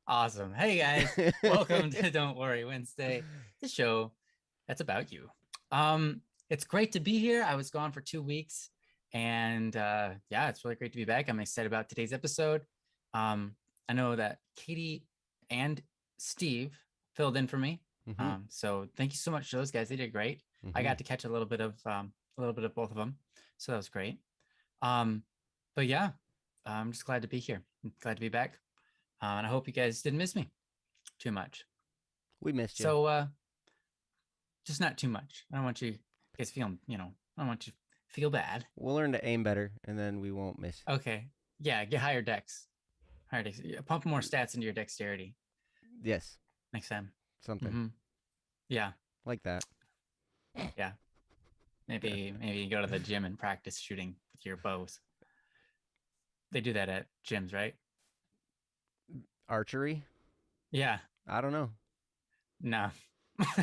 Awesome. Hey guys, welcome to Don't Worry Wednesday, the show that's about you. It's great to be here. I was gone for 2 weeks, and yeah, it's really great to be back. I'm excited about today's episode. Um, I know that Katie and Steve filled in for me. Mm-hmm. So thank you so much to those guys. They did great. I Mm-hmm. got to catch a little bit of both of them, so that was great. Um, but yeah, I'm just glad to be here. I'm glad to be back. And I hope you guys didn't miss me too much. We missed you. So just not too much. I don't want you guys feeling, I don't want you to feel bad. We'll learn to aim better, and then we won't miss. Okay. Yeah, get higher dex. Higher dex. Pump more stats into your dexterity Yes, next time. something Mm-hmm. Yeah. like that. Yeah. Maybe you go to the gym and practice shooting with your bows. They do that at gyms, right? Archery? Yeah. I don't know. No.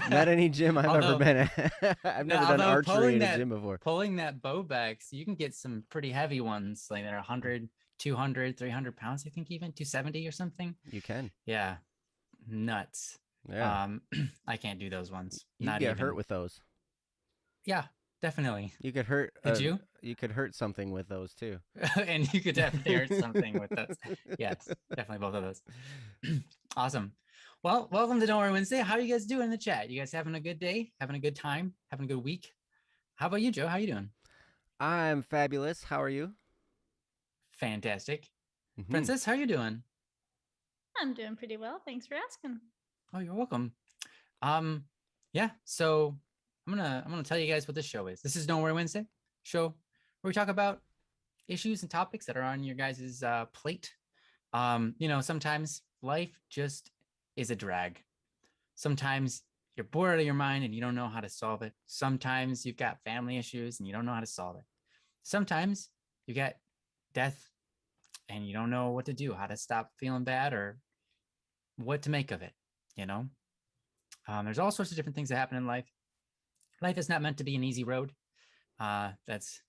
Not any gym I've ever although been at. I've no, never done although archery pulling in a that gym before. pulling that bow back, so you can get some pretty heavy ones, like they're 100, 200, 300 pounds, I think, even 270 or something. You can. Yeah, nuts. Yeah. I can't do those ones, You could not get hurt even. with those. Yeah, definitely. You could hurt. Could you? You could hurt something with those too. And you could definitely hurt something with those. Yes, definitely both of those. Awesome. Well, welcome to Don't Worry Wednesday. How are you guys doing in the chat? You guys having a good day? Having a good time? Having a good week? How about you, Joe? How are you doing? I'm fabulous. How are you? Fantastic. Mm-hmm. Princess, how are you doing? I'm doing pretty well. Thanks for asking. Oh, you're welcome. Um, yeah, so I'm gonna tell you guys what this show is. This is Don't Worry Wednesday show where we talk about issues and topics that are on your guys' plate. Sometimes life just is a drag. Sometimes you're bored out of your mind and you don't know how to solve it. Sometimes you've got family issues and you don't know how to solve it. Sometimes you get death and you don't know what to do, how to stop feeling bad or what to make of it, you know? There's all sorts of different things that happen in life. Life is not meant to be an easy road. That's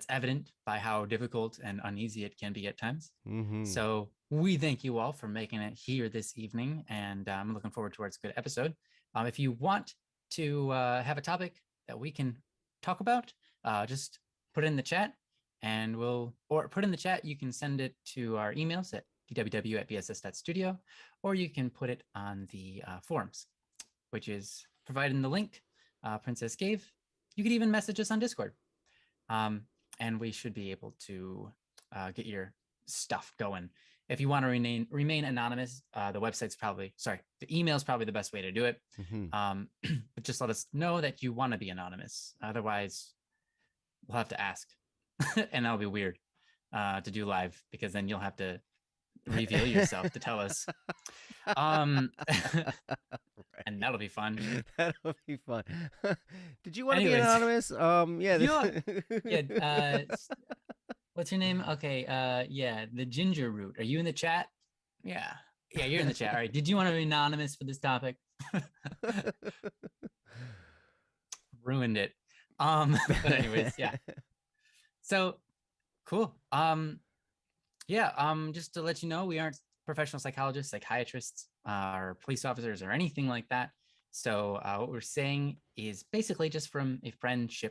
evident by how difficult and uneasy it can be at times. Mm-hmm. So we thank you all for making it here this evening, and I'm looking forward towards a good episode. If you want to have a topic that we can talk about, just put it in the chat, and put in the chat. You can send it to our emails at dww@bss.studio, or you can put it on the forums, which is provided in the link Princess gave. You could even message us on Discord. And we should be able to get your stuff going. If you want to remain anonymous, the email is probably the best way to do it. Mm-hmm. But just let us know that you want to be anonymous. Otherwise, we'll have to ask, and that'll be weird to do live because then you'll have to reveal yourself to tell us. And that'll be fun. That'll be fun. Did you want to be Anyways, anonymous? Yeah. yeah. What's your name? Okay. Yeah, the ginger root. Are you in the chat? Yeah. Yeah, you're in the chat. All right. Did you want to be anonymous for this topic? Ruined it. But anyways, yeah. So cool. Yeah. Just to let you know, we aren't professional psychologists, psychiatrists, or police officers, or anything like that. So what we're saying is basically just from a friend's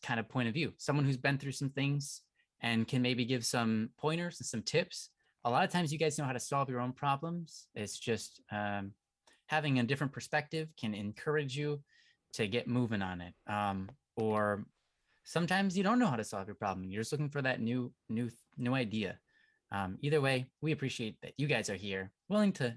kind of point of view, someone who's been through some things and can maybe give some pointers and some tips. A lot of times you guys know how to solve your own problems. It's just having a different perspective can encourage you to get moving on it. Or sometimes you don't know how to solve your problem. You're just looking for that new idea. Either way, we appreciate that you guys are here, willing to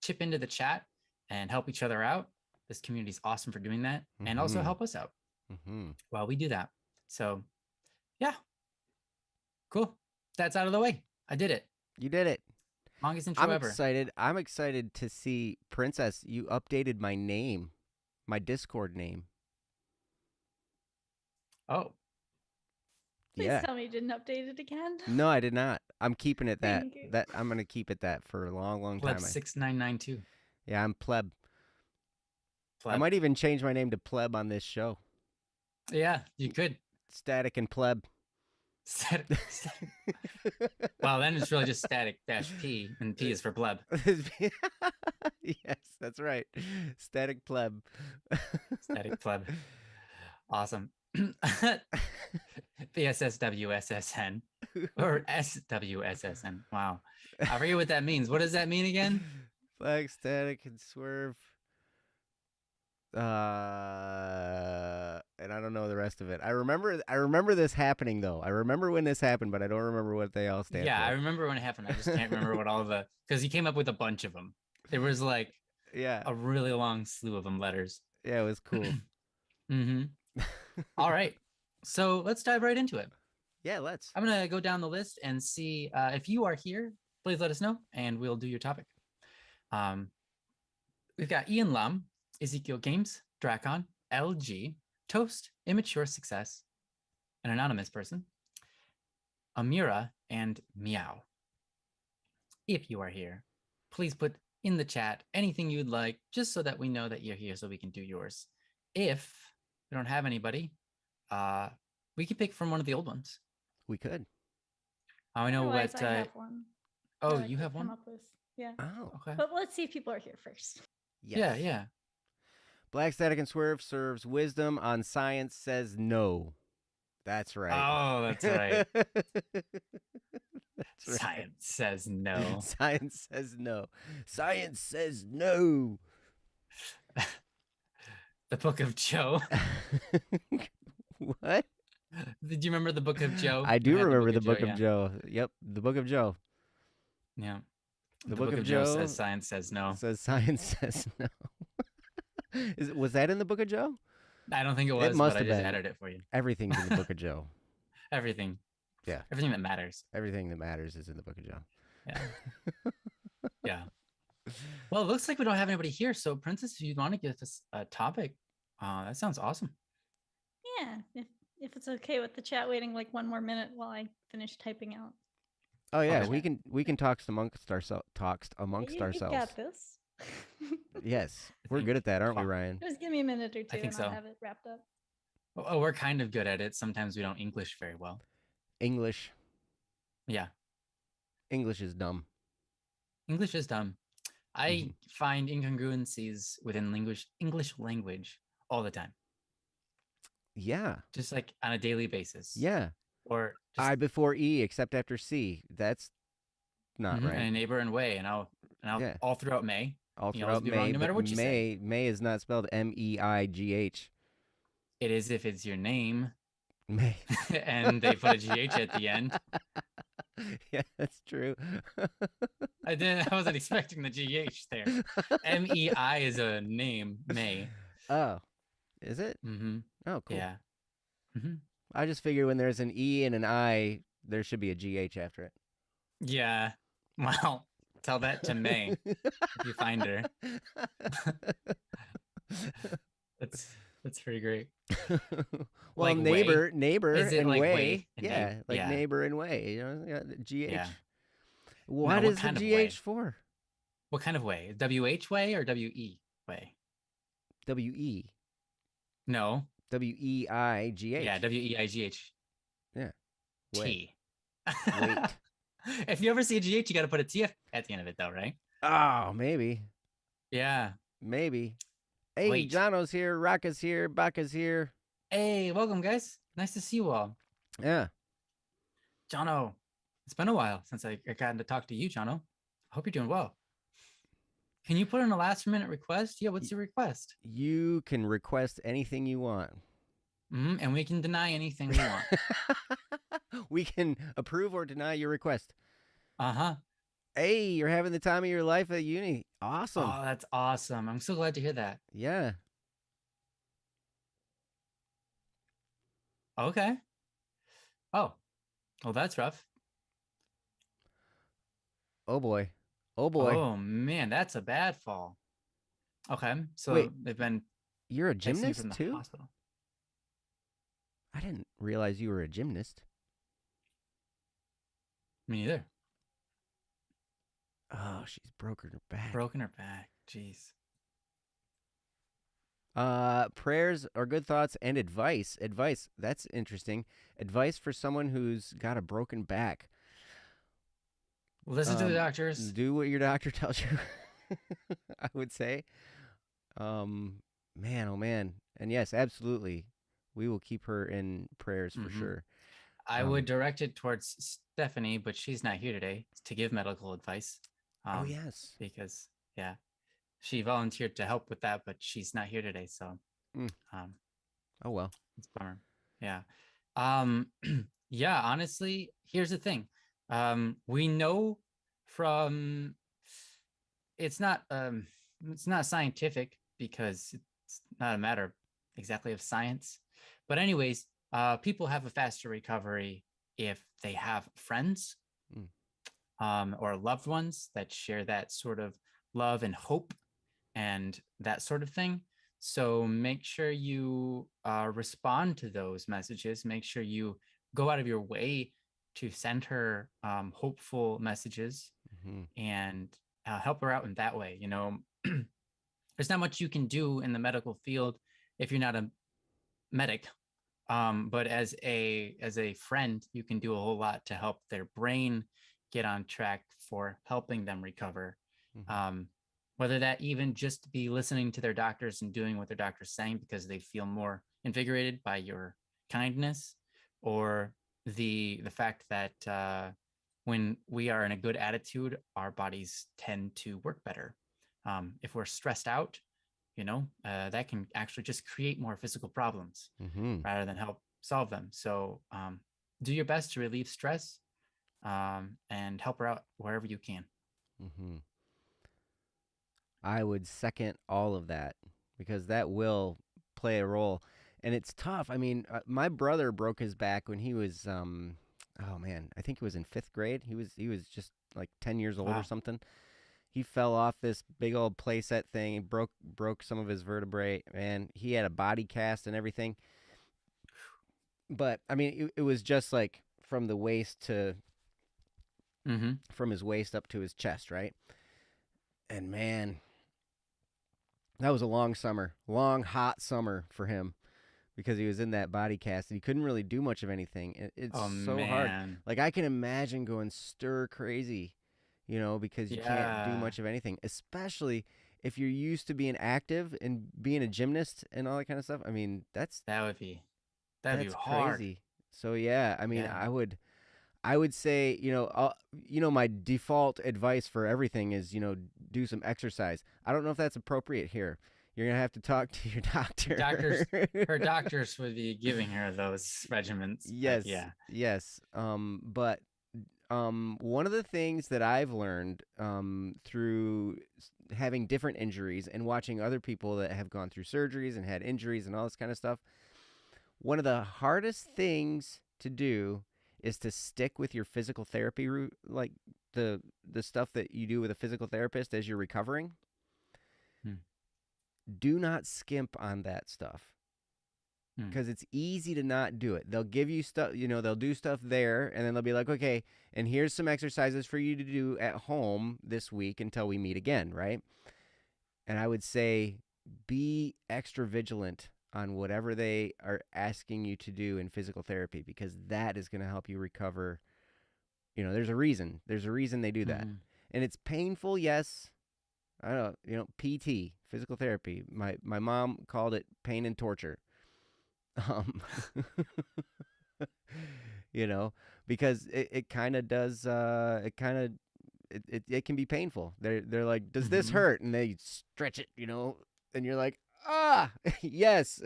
chip into the chat and help each other out. This community is awesome for doing that, and also Mm-hmm. help us out Mm-hmm. while we do that. So, yeah, cool. That's out of the way. I did it. You did it. Longest intro I'm ever. excited. I'm excited to see Princess. You updated my name, my Discord name. Oh, Please Yeah. tell me you didn't update it again. No, I did not. I'm keeping it that. Thank you. That I'm gonna keep it that for a long, long Pleb time. 6992. Yeah, I'm pleb. I Pleb. might even change my name to pleb on this show. Yeah, you could. Static and pleb. Static. Well, then it's really just static dash P, and P is for pleb. Yes, that's right. Static pleb. Static pleb. Awesome. PSSWSSN or SWSSN. Wow. I forget what that means. What does that mean again? Flag, static, and swerve. And I don't know the rest of it. I remember this happening though. I remember when this happened, but I don't remember what they all stand Yeah, for. I remember when it happened. I just can't remember what all the because he came up with a bunch of them. There was like Yeah. a really long slew of them letters. Yeah, it was cool. Mm-hmm. All right. So let's dive right into it. Yeah, let's. I'm gonna go down the list and see if you are here. Please let us know, and we'll do your topic. We've got Ian Lum, Ezekiel Games, Dracon, LG, Toast, Immature Success, an anonymous person, Amira, and Meow. If you are here, please put in the chat anything you'd like, just so that we know that you're here so we can do yours. If we don't have anybody, we could pick from one of the old ones. We could. I know Otherwise, what. I have one. Oh, that I you could have come one? up with. Yeah. Oh. Okay. But let's see if people are here first. Yes. Yeah. Black Static and Swerve serves wisdom on science says no. That's right. Oh, that's right. That's right. Science says no. Science says no. Science says no. The Book of Joe. What? Did you remember the Book of Joe? I do You had remember the Book yeah. of Joe. Yep, the Book of Joe. Yeah. The Book of Joe says science says no. Says science says no. Was that in the Book of Joe? I don't think it was, must but I have just been. added it for you. Everything's in the Book of Joe. Everything. Yeah. Everything that matters. Everything that matters is in the Book of Joe. Yeah. Yeah. Well, it looks like we don't have anybody here. So, Princess, if you want to give us a topic, that sounds awesome. Yeah. If it's okay with the chat waiting like one more minute while I finish typing out. Oh yeah, Okay. we can talk amongst ourselves. You Ourselves. got this. Yes, I we're think good at that, aren't we, talk- Ryan? Just give me a minute or two think and so. I'll have it wrapped up. Oh, we're kind of good at it. Sometimes we don't English very well. English. Yeah. English is dumb. English is dumb. I find incongruencies within English language all the time, Yeah. just like on a daily basis. Yeah. Or just, I before E except after C. That's not and a right. neighbor and way, and I'll Yeah. all throughout May. All you always throughout be wrong May, no matter but what you say. May is not spelled MEIGH. It is if it's your name, May. and they put a GH at the end. Yeah, that's true. I wasn't expecting the GH there. MEI is a name, May. Oh, is it? Mm-hmm. Oh, cool. Yeah. Mm-hmm. I just figure when there's an E and an I, there should be a GH after it. Yeah. Well, tell that to May if you find her. That's pretty great. Well, Like way? neighbor, Is it and like way. way and Yeah, neigh- like yeah. neighbor and way. You know, yeah, GH. Yeah. What Now, what is the kind of GH way? for? What kind of way? WH way or WE way? WE. No. WEIGH. Yeah, WEIGH. Yeah. Way. T. Wait. If you ever see a GH, you got to put a T at the end of it, though, right? Oh, maybe. Yeah. Maybe. Hey, Wait. Jono's here. Raka's here. Baka's here. Hey, welcome, guys. Nice to see you all. Yeah. Jono, it's been a while since I got to talk to you, Jono. I hope you're doing well. Can you put in a last-minute request? Yeah, what's your request? You can request anything you want. And we can deny anything we want. We can approve or deny your request. Uh-huh. Hey, you're having the time of your life at uni. Awesome. Oh, that's awesome. I'm so glad to hear that. Yeah. Okay. Oh, well, that's rough. Oh boy. Oh boy. Oh, man, that's a bad fall. Okay, so Wait, they've been You're a texting you gymnast from the too? hospital. I didn't realize you were a gymnast. Me neither. Oh, she's broken her back. Broken her back. Jeez. Prayers or good thoughts and advice. Advice. That's interesting. Advice for someone who's got a broken back. Listen to the doctors. Do what your doctor tells you. I would say. Man, oh man. And yes, absolutely. We will keep her in prayers for Mhm. sure. I would direct it towards Stephanie, but she's not here today to give medical advice. Oh yes. Because yeah, she volunteered to help with that, but she's not here today. So, Mm. Oh well. it's a bummer. Yeah. Yeah, honestly, here's the thing. We know from it's not scientific because it's not a matter exactly of science. But anyways, people have a faster recovery if they have friends or loved ones that share that sort of love and hope and that sort of thing. So make sure you respond to those messages. Make sure you go out of your way to send her hopeful messages and help her out in that way. You know, there's not much you can do in the medical field if you're not a medic. But as a friend, you can do a whole lot to help their brain get on track for helping them recover. Whether that even just be listening to their doctors and doing what their doctor's saying because they feel more invigorated by your kindness, or the fact that when we are in a good attitude, our bodies tend to work better. If we're stressed out, that can actually just create more physical problems rather than help solve them. So do your best to relieve stress and help her out wherever you can. I would second all of that because that will play a role, and it's tough. I mean, my brother broke his back when he was, oh man, I think he was in 5th grade. He was just like 10 years old or something. He fell off this big old playset thing. He broke some of his vertebrae, and he had a body cast and everything. But I mean, it was just like from the waist to from his waist up to his chest, right? And man, that was a long summer, long hot summer for him because he was in that body cast and he couldn't really do much of anything. It's so hard. Like I can imagine going stir crazy, because you can't do much of anything, especially if you're used to being active and being a gymnast and all that kind of stuff. I mean, that would be hard. crazy. So yeah, I mean, I would say, my default advice for everything is, do some exercise. I don't know if that's appropriate here. You're going to have to talk to your doctor. Her doctors would be giving her those regimens. Yes. Yes. But one of the things that I've learned through having different injuries and watching other people that have gone through surgeries and had injuries and all this kind of stuff, one of the hardest things to do is to stick with your physical therapy route, like the stuff that you do with a physical therapist as you're recovering. Do not skimp on that stuff because it's easy to not do it. They'll give you stuff, they'll do stuff there, and then they'll be like, okay, and here's some exercises for you to do at home this week until we meet again, right? And I would say be extra vigilant on whatever they are asking you to do in physical therapy because that is going to help you recover. There's a reason they do that. And it's painful, yes. I don't know, PT, physical therapy. My mom called it pain and torture. Because it kind of does it can be painful. They're like, does this hurt? And they stretch it, and you're like, yes.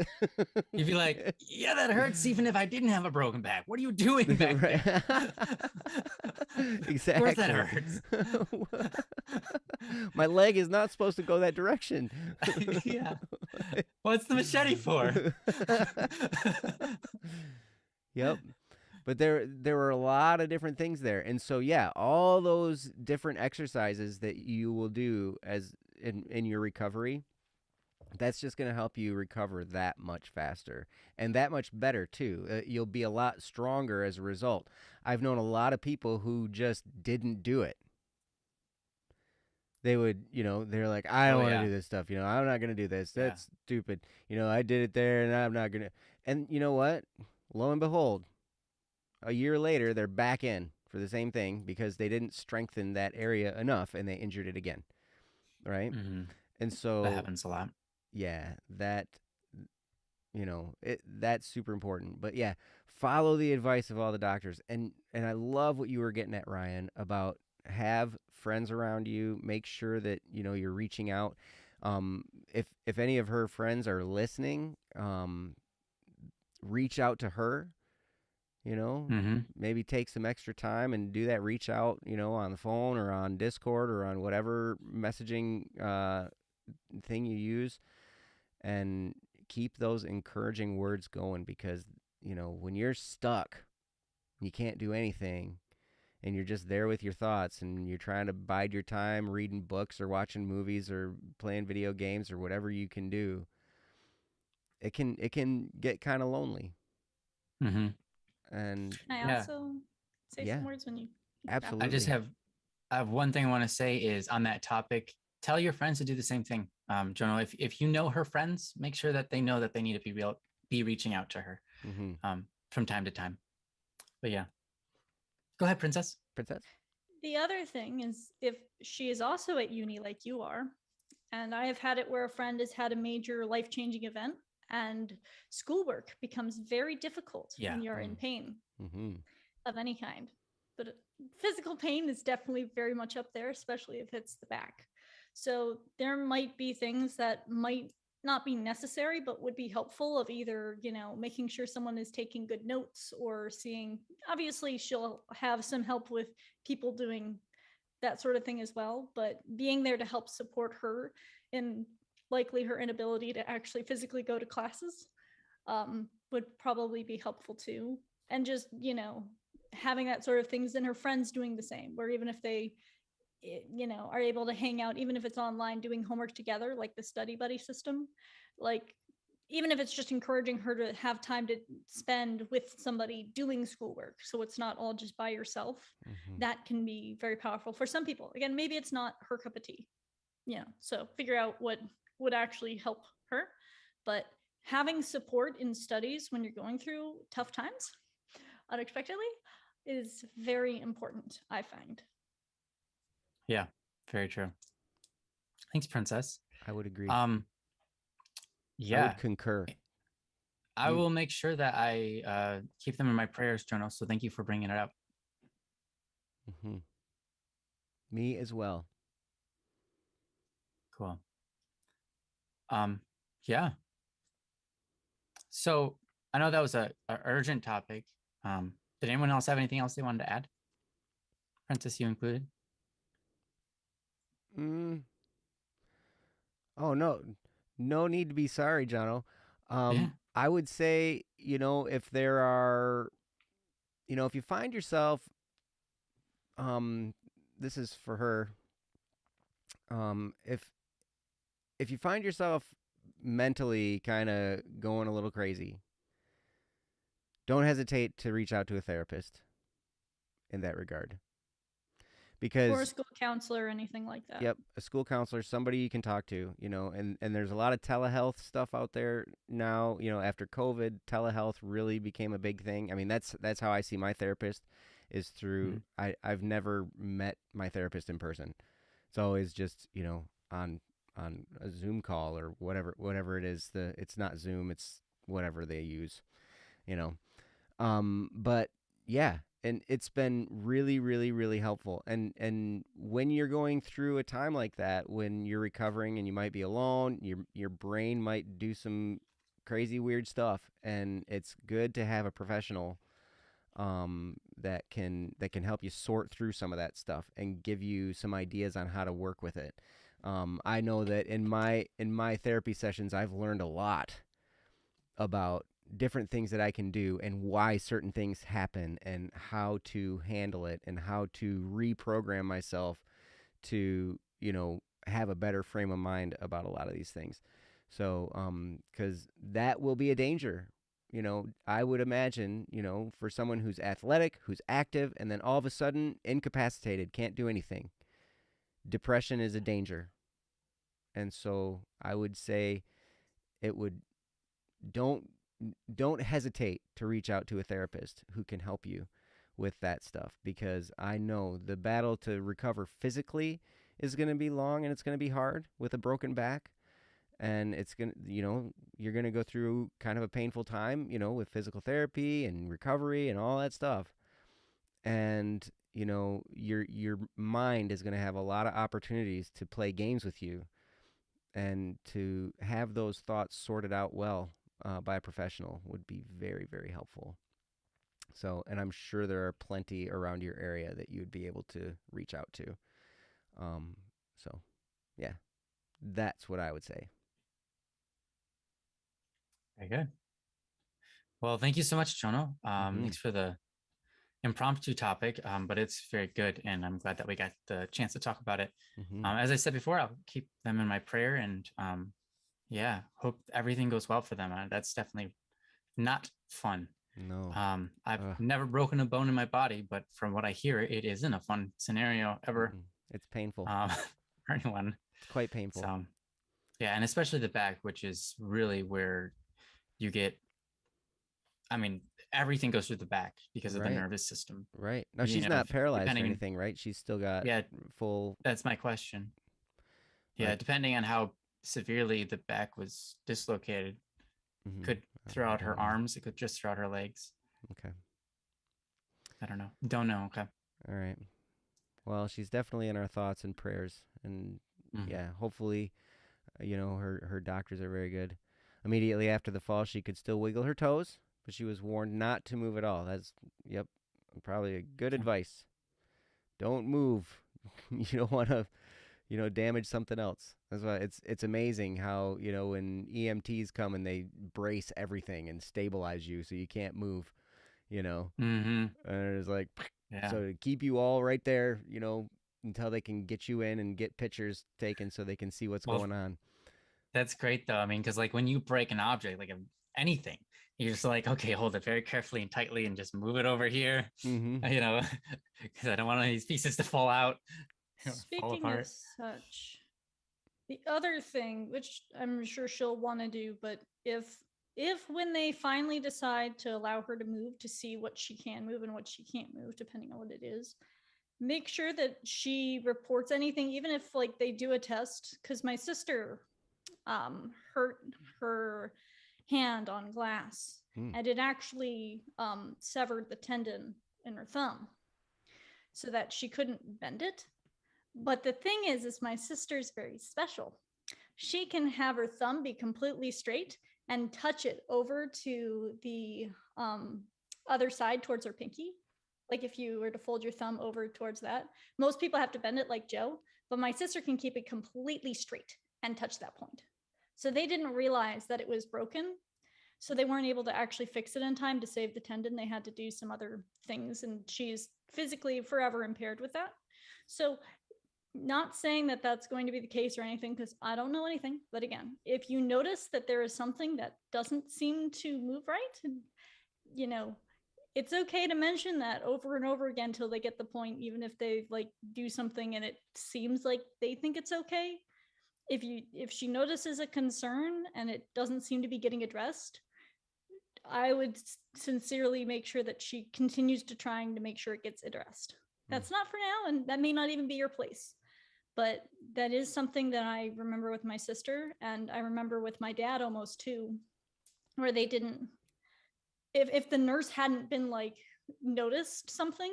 You'd be like, yeah, that hurts even if I didn't have a broken back. What are you doing back there? Exactly. Of course that hurts. My leg is not supposed to go that direction. Yeah. What's the machete for? Yep. But there were a lot of different things there. And so, yeah, all those different exercises that you will do as in your recovery, that's just going to help you recover that much faster and that much better, too. You'll be a lot stronger as a result. I've known a lot of people who just didn't do it. they would, they're like, I don't Oh want to yeah. do this stuff. I'm not going to do this. Yeah. That's stupid. I did it there and I'm not going to. And you know what? Lo and behold, a year later, they're back in for the same thing because they didn't strengthen that area enough and they injured it again. Right. Hmm. And That so, happens a lot. yeah, that's super important. But yeah, follow the advice of all the doctors. And I love what you were getting at, Ryan, about have friends around you. Make sure that you're reaching out. If any of her friends are listening, reach out to her. Hmm. Maybe take some extra time and do that. Reach out, on the phone or on Discord or on whatever messaging thing you use, and keep those encouraging words going because when you're stuck, you can't do anything, and you're just there with your thoughts and you're trying to bide your time reading books or watching movies or playing video games or whatever you can do, it can get kind of lonely. Hmm. And Can I Yeah. also say yeah, some words when you wrap I up? just absolutely. have one thing I want to say is on that topic. Tell your friends to do the same thing. Jono, if you know her friends, make sure that they know that they need to be reaching out to her Hmm. from time to time. But yeah, go ahead, princess. Princess. The other thing is if she is also at uni like you are, and I have had it where a friend has had a major life changing event and schoolwork becomes very difficult Yeah. when you're in pain Mm-hmm. of any kind. But physical pain is definitely very much up there, especially if it's the back. So there might be things that might not be necessary, but would be helpful of either, making sure someone is taking good notes or seeing, obviously, she'll have some help with people doing that sort of thing as well. But being there to help support her in likely her inability to actually physically go to classes would probably be helpful too. And just, having that sort of things and her friends doing the same, where even if they, are able to hang out, even if it's online, doing homework together, like the study buddy system, like, even if it's just encouraging her to have time to spend with somebody doing schoolwork so it's not all just by yourself, Mm-hmm. that can be very powerful for some people. Again, maybe it's not her cup of tea, so figure out what would actually help her. But having support in studies when you're going through tough times unexpectedly is very important, I find. Yeah. Very true. Thanks, princess. I would agree. Um, I would yeah, concur. I You. will make sure that I keep them in my prayers, Jono. So thank you for bringing it up. Mm-hmm. Me as well. Cool. Um, yeah. So I know that was a urgent topic. Did anyone else have anything else they wanted to add? Princess, you included. Mm. Oh no, no need to be sorry, Jono. Yeah. I would say, if there are, if you find yourself, um, this is for her. If you find yourself mentally kind of going a little crazy, don't hesitate to reach out to a therapist in that regard. Or a Because school counselor or anything like that. yep, a school counselor, somebody you can talk to, and there's a lot of telehealth stuff out there now. After COVID, telehealth really became a big thing. I mean, that's how I see my therapist is through. Mhm. I've never met my therapist in person. It's always just on a Zoom call or whatever it is. It's not Zoom, it's whatever they use. You know, but yeah, and it's been really, really, really helpful. And when you're going through a time like that, when you're recovering and you might be alone, your brain might do some crazy weird stuff, and it's good to have a professional that can help you sort through some of that stuff and give you some ideas on how to work with it. I know that in my therapy sessions, I've learned a lot about different things that I can do and why certain things happen and how to handle it and how to reprogram myself to, have a better frame of mind about a lot of these things. So, because that will be a danger. I would imagine, for someone who's athletic, who's active, and then all of a sudden incapacitated, can't do anything. depression is a danger. And so I would say it would don't don't hesitate to reach out to a therapist who can help you with that stuff, because I know the battle to recover physically is going to be long and it's going to be hard with a broken back, and it's going to, you're going to go through kind of a painful time, with physical therapy and recovery and all that stuff. And your mind is going to have a lot of opportunities to play games with you, and to have those thoughts sorted out well by a professional would be very, very helpful. So, and I'm sure there are plenty around your area that you'd be able to reach out to. So, yeah, that's what I would say. Very good. Well, thank you so much, Jono. Thanks for the impromptu topic, but it's very good, and I'm glad that we got the chance to talk about it. As I said before, I'll keep them in my prayer, and hope everything goes well for them. That's definitely not fun. No. I've never broken a bone in my body, but from what I hear, it isn't a fun scenario ever. It's painful. For anyone. It's quite painful. So, yeah, and especially the back, which is really where you get, everything goes through the back because of the nervous system. Right. Now, she's not paralyzed or anything, right? She's still got full... That's my question. Yeah, depending on how severely the back was dislocated, could throw out her arms, it could just throw out her legs. Okay. I don't know. Don't know. Okay. All right. Well, she's definitely in our thoughts and prayers. And yeah, hopefully, her doctors are very good. Immediately after the fall, she could still wiggle her toes, but she was warned not to move at all. That's, probably a good advice. Don't move. You don't want to, damage something else. That's why it's amazing how, when EMTs come and they brace everything and stabilize you so you can't move, and it's like, so to keep you all right there, until they can get you in and get pictures taken so they can see what's going on. That's great though. Because like when you break an object, like anything, you're just like, okay, hold it very carefully and tightly and just move it over here, because I don't want any of these pieces to fall out. Speaking of such, the other thing, which I'm sure she'll want to do, but if when they finally decide to allow her to move, to see what she can move and what she can't move, depending on what it is, make sure that she reports anything, even if like they do a test, because my sister hurt her hand on glass and it actually severed the tendon in her thumb so that she couldn't bend it. But the thing is my sister's very special. She can have her thumb be completely straight and touch it over to the other side towards her pinky. Like if you were to fold your thumb over towards that, most people have to bend it like Joe, but my sister can keep it completely straight and touch that point. So they didn't realize that it was broken. So they weren't able to actually fix it in time to save the tendon. They had to do some other things, and she's physically forever impaired with that. So not saying that that's going to be the case or anything, because I don't know anything. But again, if you notice that there is something that doesn't seem to move right, it's okay to mention that over and over again till they get the point, even if they like do something and it seems like they think it's okay. If she notices a concern and it doesn't seem to be getting addressed, I would sincerely make sure that she continues to trying to make sure it gets addressed. That's not for now, and that may not even be your place. But that is something that I remember with my sister, and I remember with my dad almost too, where they didn't, if the nurse hadn't been like noticed something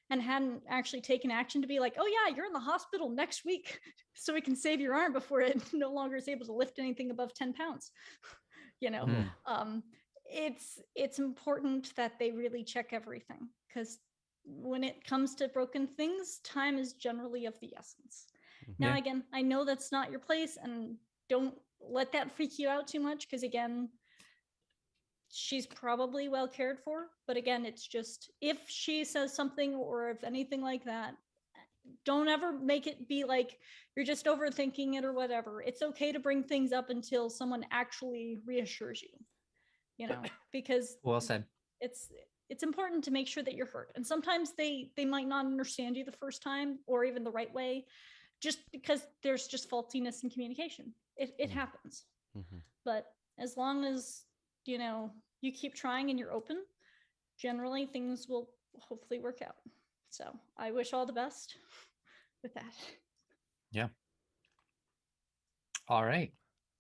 and hadn't actually taken action to be like, oh yeah, you're in the hospital next week so we can save your arm before it no longer is able to lift anything above 10 pounds. It's important that they really check everything, because when it comes to broken things, time is generally of the essence. Now, again, I know that's not your place, and don't let that freak you out too much, because again, she's probably well cared for. But again, it's just, if she says something or if anything like that, don't ever make it be like you're just overthinking it or whatever. It's okay to bring things up until someone actually reassures you, because well said. It's important to make sure that you're heard. And sometimes they might not understand you the first time or even the right way. just because there's just faultiness in communication. It happens. Mm-hmm. But as long as, you keep trying and you're open, generally things will hopefully work out. So I wish all the best with that. Yeah. All right.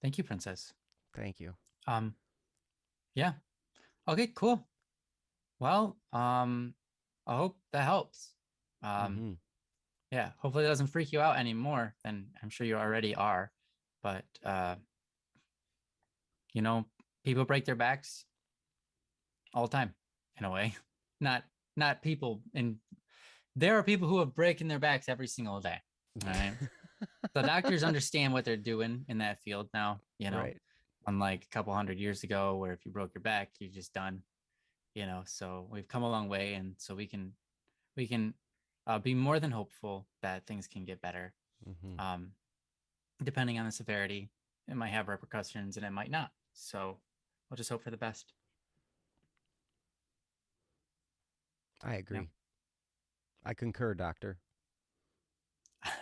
Thank you, Princess. Thank you. Yeah. Okay, cool. Well, I hope that helps. Mm-hmm. Yeah, hopefully it doesn't freak you out anymore than I'm sure you already are. But people break their backs all the time, in a way. Not people, and there are people who are breaking their backs every single day. All right. The doctors understand what they're doing in that field now, Right. unlike a couple hundred years ago, where if you broke your back, you're just done. So we've come a long way, and so we can be more than hopeful that things can get better. Mm-hmm. Depending on the severity, it might have repercussions and it might not. So we'll just hope for the best. I agree. Yeah. I concur, doctor.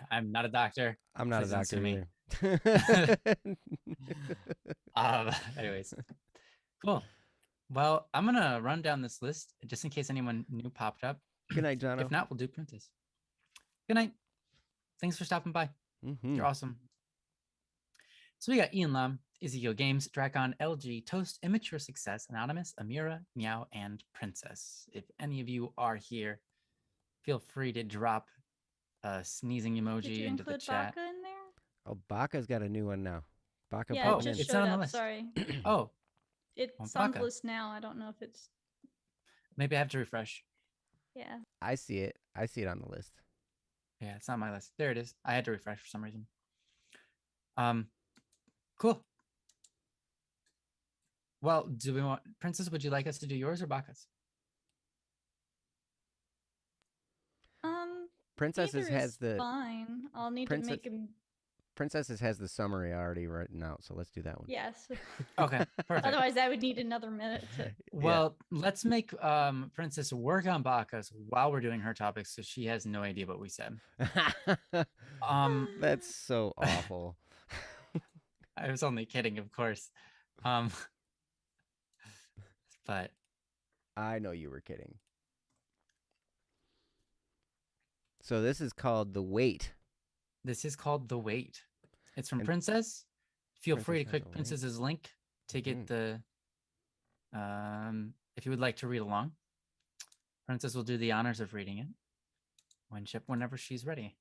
I'm not a doctor. I'm not a Please don't sue doctor me. either. Anyways, cool. Well, I'm gonna run down this list just in case anyone new popped up. Good night, Jono. If not, we'll do Princess. Good night. Thanks for stopping by. Mm-hmm. You're awesome. So we got Ian Lam, Ezekiel Games, Dracon, LG, Toast, Immature Success, Anonymous, Amira, Meow, and Princess. If any of you are here, feel free to drop a sneezing Did emoji you into the include chat. Baka in there? Oh, Baka's got a new one now. Baka Yeah, it popped just in. It's showed not on the up. list. Sorry. Oh, It's Well, on the Baka. list now. I don't know if it's. maybe I have to refresh. Yeah. I see it. I see it on the list. Yeah, it's not my list. There it is. I had to refresh for some reason. Cool. Well, do we want Princess? Would you like us to do yours or Baka's? Princesses Either has is the fine. I'll need to make him. Princesses has the summary already written out, so let's do that one. Yes. Okay, perfect. Otherwise, I would need another minute to. Well, let's make Princess work on Baka's while we're doing her topics, so she has no idea what we said. That's so awful. I was only kidding, of course. But I know you were kidding. So this is called The Wait. this is called The Wait. It's from And Princess. Feel free to Princess has click a link. Princess's link to get the if you would like to read along. Princess will do the honors of reading it whenever she's ready.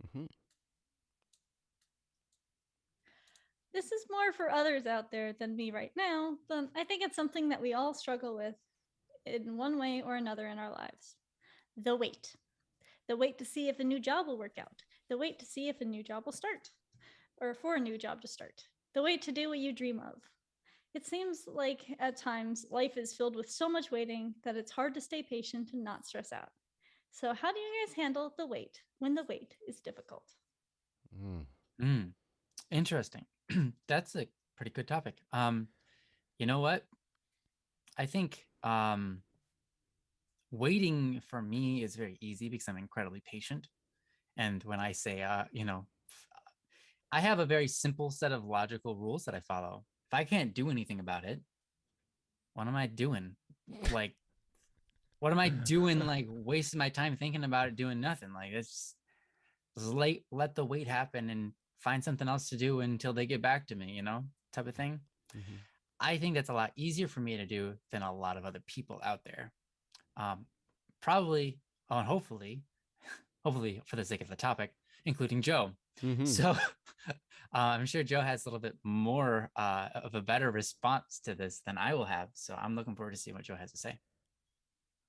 Mm-hmm. This is more for others out there than me right now, but I think it's something that we all struggle with in one way or another in our lives. The wait. The wait to see if a new job will work out. The wait to see if a new job will start, or for a new job to start. The wait to do what you dream of. It seems like at times life is filled with so much waiting that it's hard to stay patient and not stress out. So, how do you guys handle the wait when the wait is difficult? Interesting. That's a pretty good topic. You know what? I think waiting for me is very easy because I'm incredibly patient. And when I say, I have a very simple set of logical rules that I follow. If I can't do anything about it, what am I doing? Like, what am I doing? Like, wasting my time thinking about it, doing nothing. Like, it's just let the wait happen and find something else to do until they get back to me, type of thing. Mm-hmm. I think that's a lot easier for me to do than a lot of other people out there. Probably, and hopefully for the sake of the topic, including Joe. Mm-hmm. So I'm sure Joe has a little bit more of a better response to this than I will have. So I'm looking forward to seeing what Joe has to say.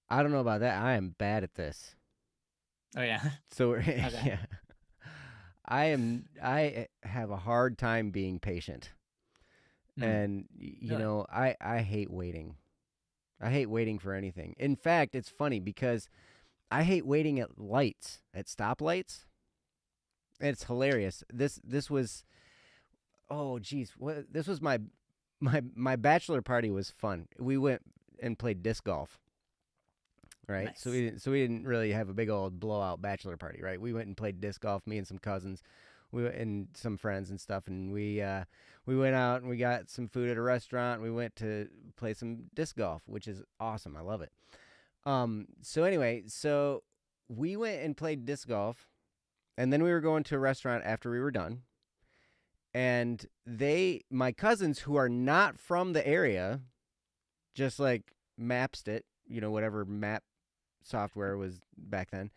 I don't know about that. I am bad at this. Oh, yeah. So Okay. yeah, I have a hard time being patient, and you Really? know, I hate waiting. I hate waiting for anything. In fact, it's funny because I hate waiting at lights, at stoplights. It's hilarious. This was, oh geez, this was my bachelor party was fun. We went and played disc golf, right? So Nice. we didn't really have a big old blowout bachelor party, right? We went and played disc golf, me and some cousins, and some friends and stuff, and we went out and we got some food at a restaurant. We went to play some disc golf, which is awesome. I love it. So anyway, so we went and played disc golf, and then we were going to a restaurant after we were done. And my cousins who are not from the area, just like Mapsed it, whatever map software was back then,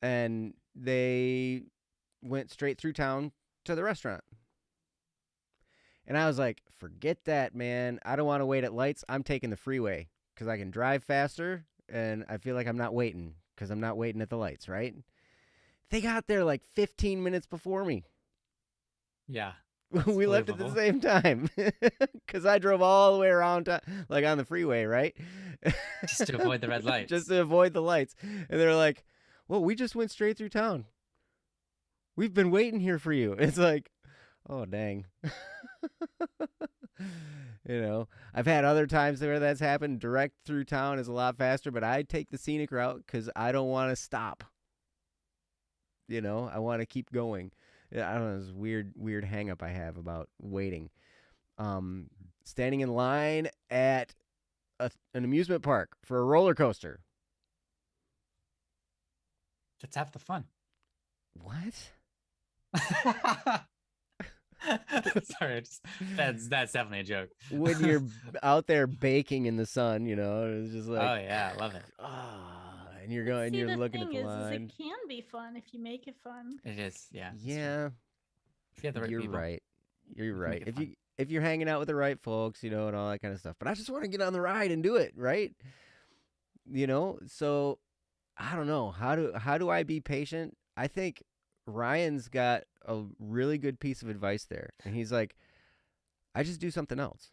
and they went straight through town to the restaurant. And I was like, forget that, man. I don't want to wait at lights. I'm taking the freeway because I can drive faster and I feel like I'm not waiting because I'm not waiting at the lights, right? They got there like 15 minutes before me. Yeah. We left at the same time because I drove all the way around, like on the freeway, right? Just to avoid the red lights. Just to avoid the lights. And they're like, well, we just went straight through town. We've been waiting here for you. It's like, oh, dang. I've had other times where that's happened. Direct through town is a lot faster, but I take the scenic route because I don't want to stop. I want to keep going. I don't know, this weird hang up I have about waiting. Standing in line at an amusement park for a roller coaster. That's half the fun. What? Sorry, that's definitely a joke. When you're out there baking in the sun, it's just like, oh yeah, I love it. And you're going, you're looking at the line. It can be fun if you make it fun. It is, yeah. Yeah. If you have the right You're people. right. You're right. Make If you're hanging out with the right folks, and all that kind of stuff. But I just want to get on the ride and do it, right? So I don't know. How do I be patient? I think Ryan's got a really good piece of advice there. And he's like, I just do something else.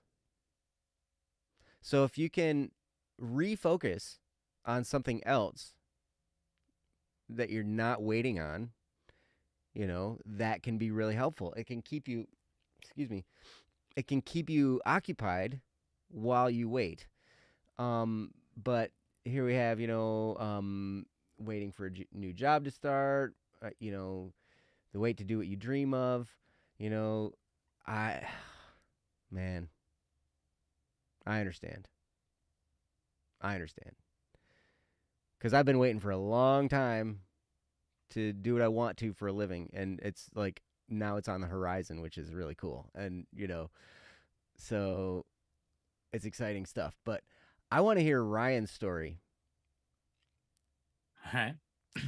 So if you can refocus on something else that you're not waiting on, that can be really helpful. It can keep you, it can keep you occupied while you wait. But here we have, waiting for a new job to start, the wait to do what you dream of, man, I understand. Because I've been waiting for a long time to do what I want to for a living. And it's like, now it's on the horizon, which is really cool. And, so it's exciting stuff. But I want to hear Ryan's story. All right.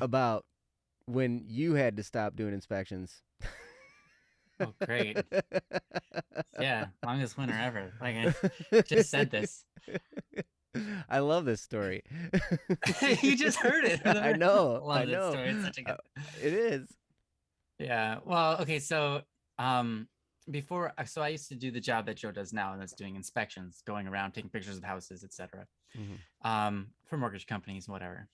About when you had to stop doing inspections. Oh, great. Yeah, longest winter ever. Like I just said this. I love this story. You just heard it. I know. Love this story. It's such a good. It is. Yeah. Well, okay. So, before, so I used to do the job that Joe does now, and that's doing inspections, going around taking pictures of houses, etc. For mortgage companies and whatever.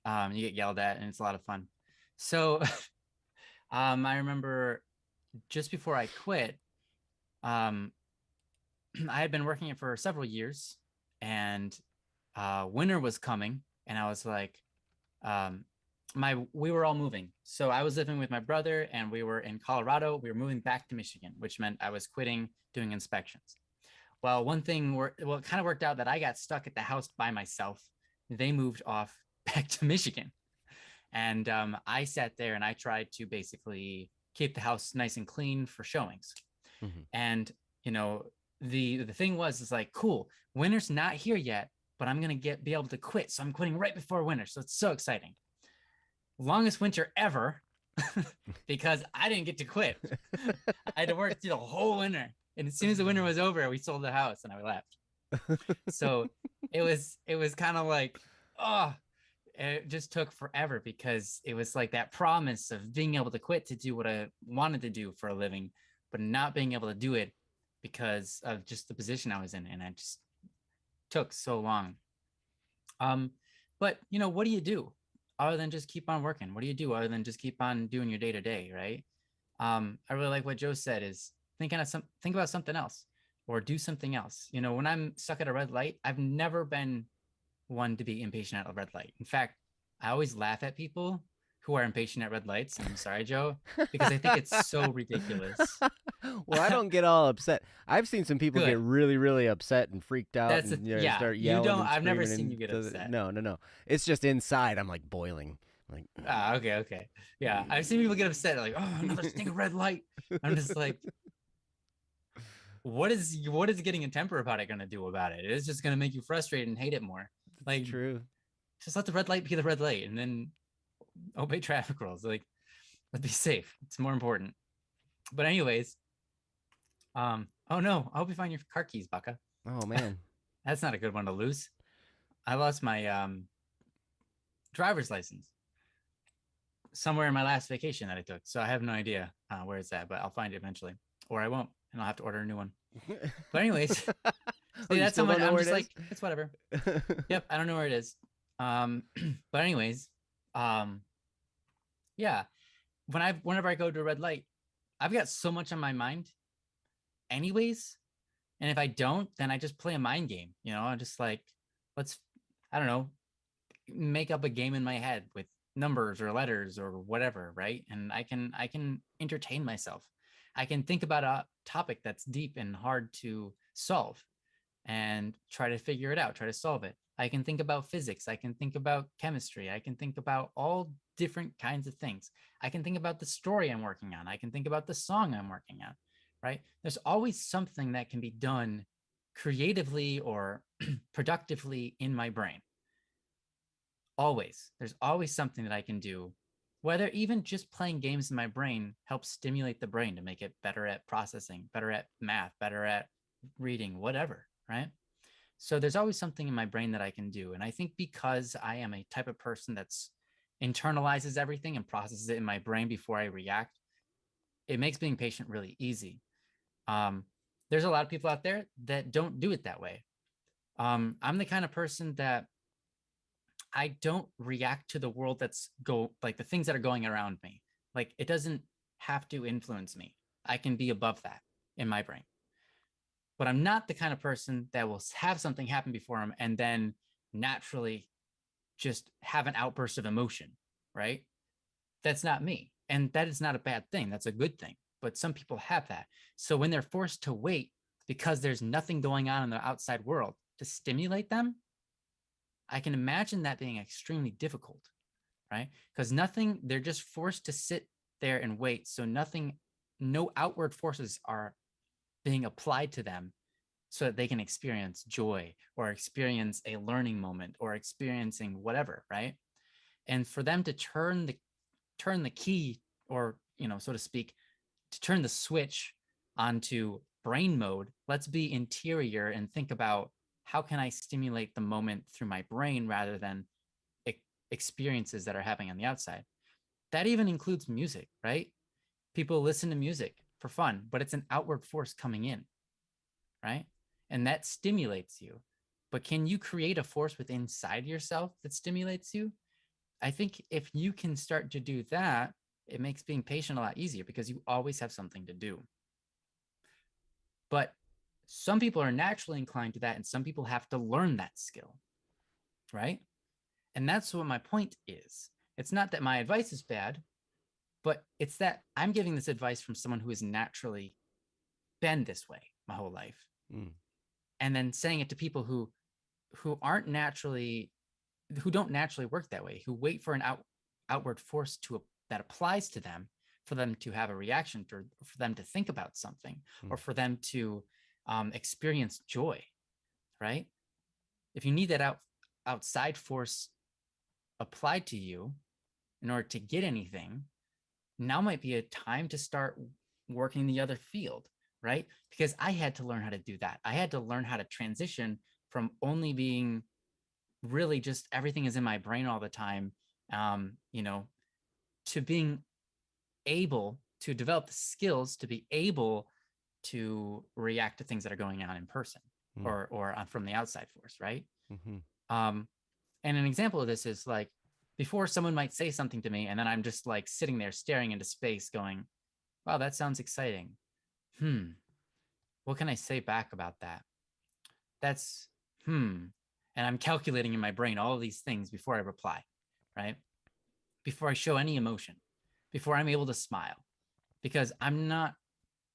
You get yelled at, and it's a lot of fun. So, I remember just before I quit, I had been working it for several years, and winter was coming, and I was like, we were all moving. So I was living with my brother, and we were in Colorado. We were moving back to Michigan, which meant I was quitting doing inspections. Well, it kind of worked out that I got stuck at the house by myself. They moved off back to Michigan. And I sat there and I tried to basically keep the house nice and clean for showings. And, the thing was like, cool, winter's not here yet, but I'm going to be able to quit. So I'm quitting right before winter. So it's so exciting. Longest winter ever because I didn't get to quit. I had to work through the whole winter. And as soon as the winter was over, we sold the house and I left. So it was kind of like, it just took forever because it was like that promise of being able to quit to do what I wanted to do for a living, but not being able to do it because of just the position I was in. And it just took so long. But what do you do other than just keep on working? What do you do other than just keep on doing your day to day? Right. I really like what Joe said is think about something else or do something else. When I'm stuck at a red light, I've never been one to be impatient at a red light. In fact, I always laugh at people who are impatient at red lights. I'm sorry, Joe, because I think it's so ridiculous. Well, I don't get all upset. I've seen some people get Good. really, really upset and freaked out That's and yeah. start You yelling don't. and I've never screaming. seen you get upset. No. It's just inside. I'm like boiling. Like, Ah, okay. Yeah, I've seen people get upset, like, oh, another stinking red light. I'm just like, what is getting a temper about it gonna do about it? It's just gonna make you frustrated and hate it more. it's Like, true. just let the red light be the red light, and then obey traffic rules. Like, let's be safe. It's more important. But anyways, oh no, I hope you find your car keys, Baka. Oh man. That's not a good one to lose. I lost my driver's license somewhere in my last vacation that I took, so I have no idea where it's at, but I'll find it eventually, or I won't, and I'll have to order a new one. But anyways, see, that's how much I'm just like, it's whatever. Yep, I don't know where it is. But anyways, yeah, whenever I go to a red light, I've got so much on my mind anyways, and if I don't, then I just play a mind game. I'm just like, I don't know, make up a game in my head with numbers or letters or whatever, right? And I can entertain myself. I can think about a topic that's deep and hard to solve and try to figure it out, try to solve it. I can think about physics, I can think about chemistry, I can think about all different kinds of things. I can think about the story I'm working on, I can think about the song I'm working on, right? There's always something that can be done creatively or productively in my brain. Always. There's always something that I can do, whether even just playing games in my brain helps stimulate the brain to make it better at processing, better at math, better at reading, whatever, right? So there's always something in my brain that I can do. And I think because I am a type of person that's internalizes everything and processes it in my brain before I react, it makes being patient really easy. There's a lot of people out there that don't do it that way. I'm the kind of person that I don't react to the world like the things that are going around me. Like, it doesn't have to influence me. I can be above that in my brain. But I'm not the kind of person that will have something happen before him and then naturally just have an outburst of emotion, right? That's not me. And that is not a bad thing. That's a good thing. But some people have that. So when they're forced to wait because there's nothing going on in the outside world to stimulate them, I can imagine that being extremely difficult, right? Because they're just forced to sit there and wait. So no outward forces are being applied to them so that they can experience joy or experience a learning moment or experiencing whatever, right? And for them to turn the key, or, so to speak, to turn the switch onto brain mode, let's be interior and think about, how can I stimulate the moment through my brain rather than experiences that are happening on the outside? That even includes music, right? People listen to music for fun, but it's an outward force coming in, right? And that stimulates you. But can you create a force within inside yourself that stimulates you? I think if you can start to do that, it makes being patient a lot easier because you always have something to do. But some people are naturally inclined to that, and some people have to learn that skill, right? And that's what my point is. It's not that my advice is bad, but it's that I'm giving this advice from someone who has naturally been this way my whole life. And then saying it to people who don't naturally work that way, who wait for an outward force that applies to them for them to have a reaction, or for them to think about something, or for them to experience joy, right? If you need that outside force applied to you in order to get anything, now might be a time to start working the other field, right? Because I had to learn how to do that. I had to learn how to transition from only being really just everything is in my brain all the time, to being able to develop the skills to be able to react to things that are going on in person, or from the outside force, right? And an example of this is, like, before someone might say something to me, and then I'm just like sitting there staring into space going, wow, that sounds exciting. What can I say back about that? and I'm calculating in my brain all of these things before I reply, right? Before I show any emotion, before I'm able to smile, because I'm not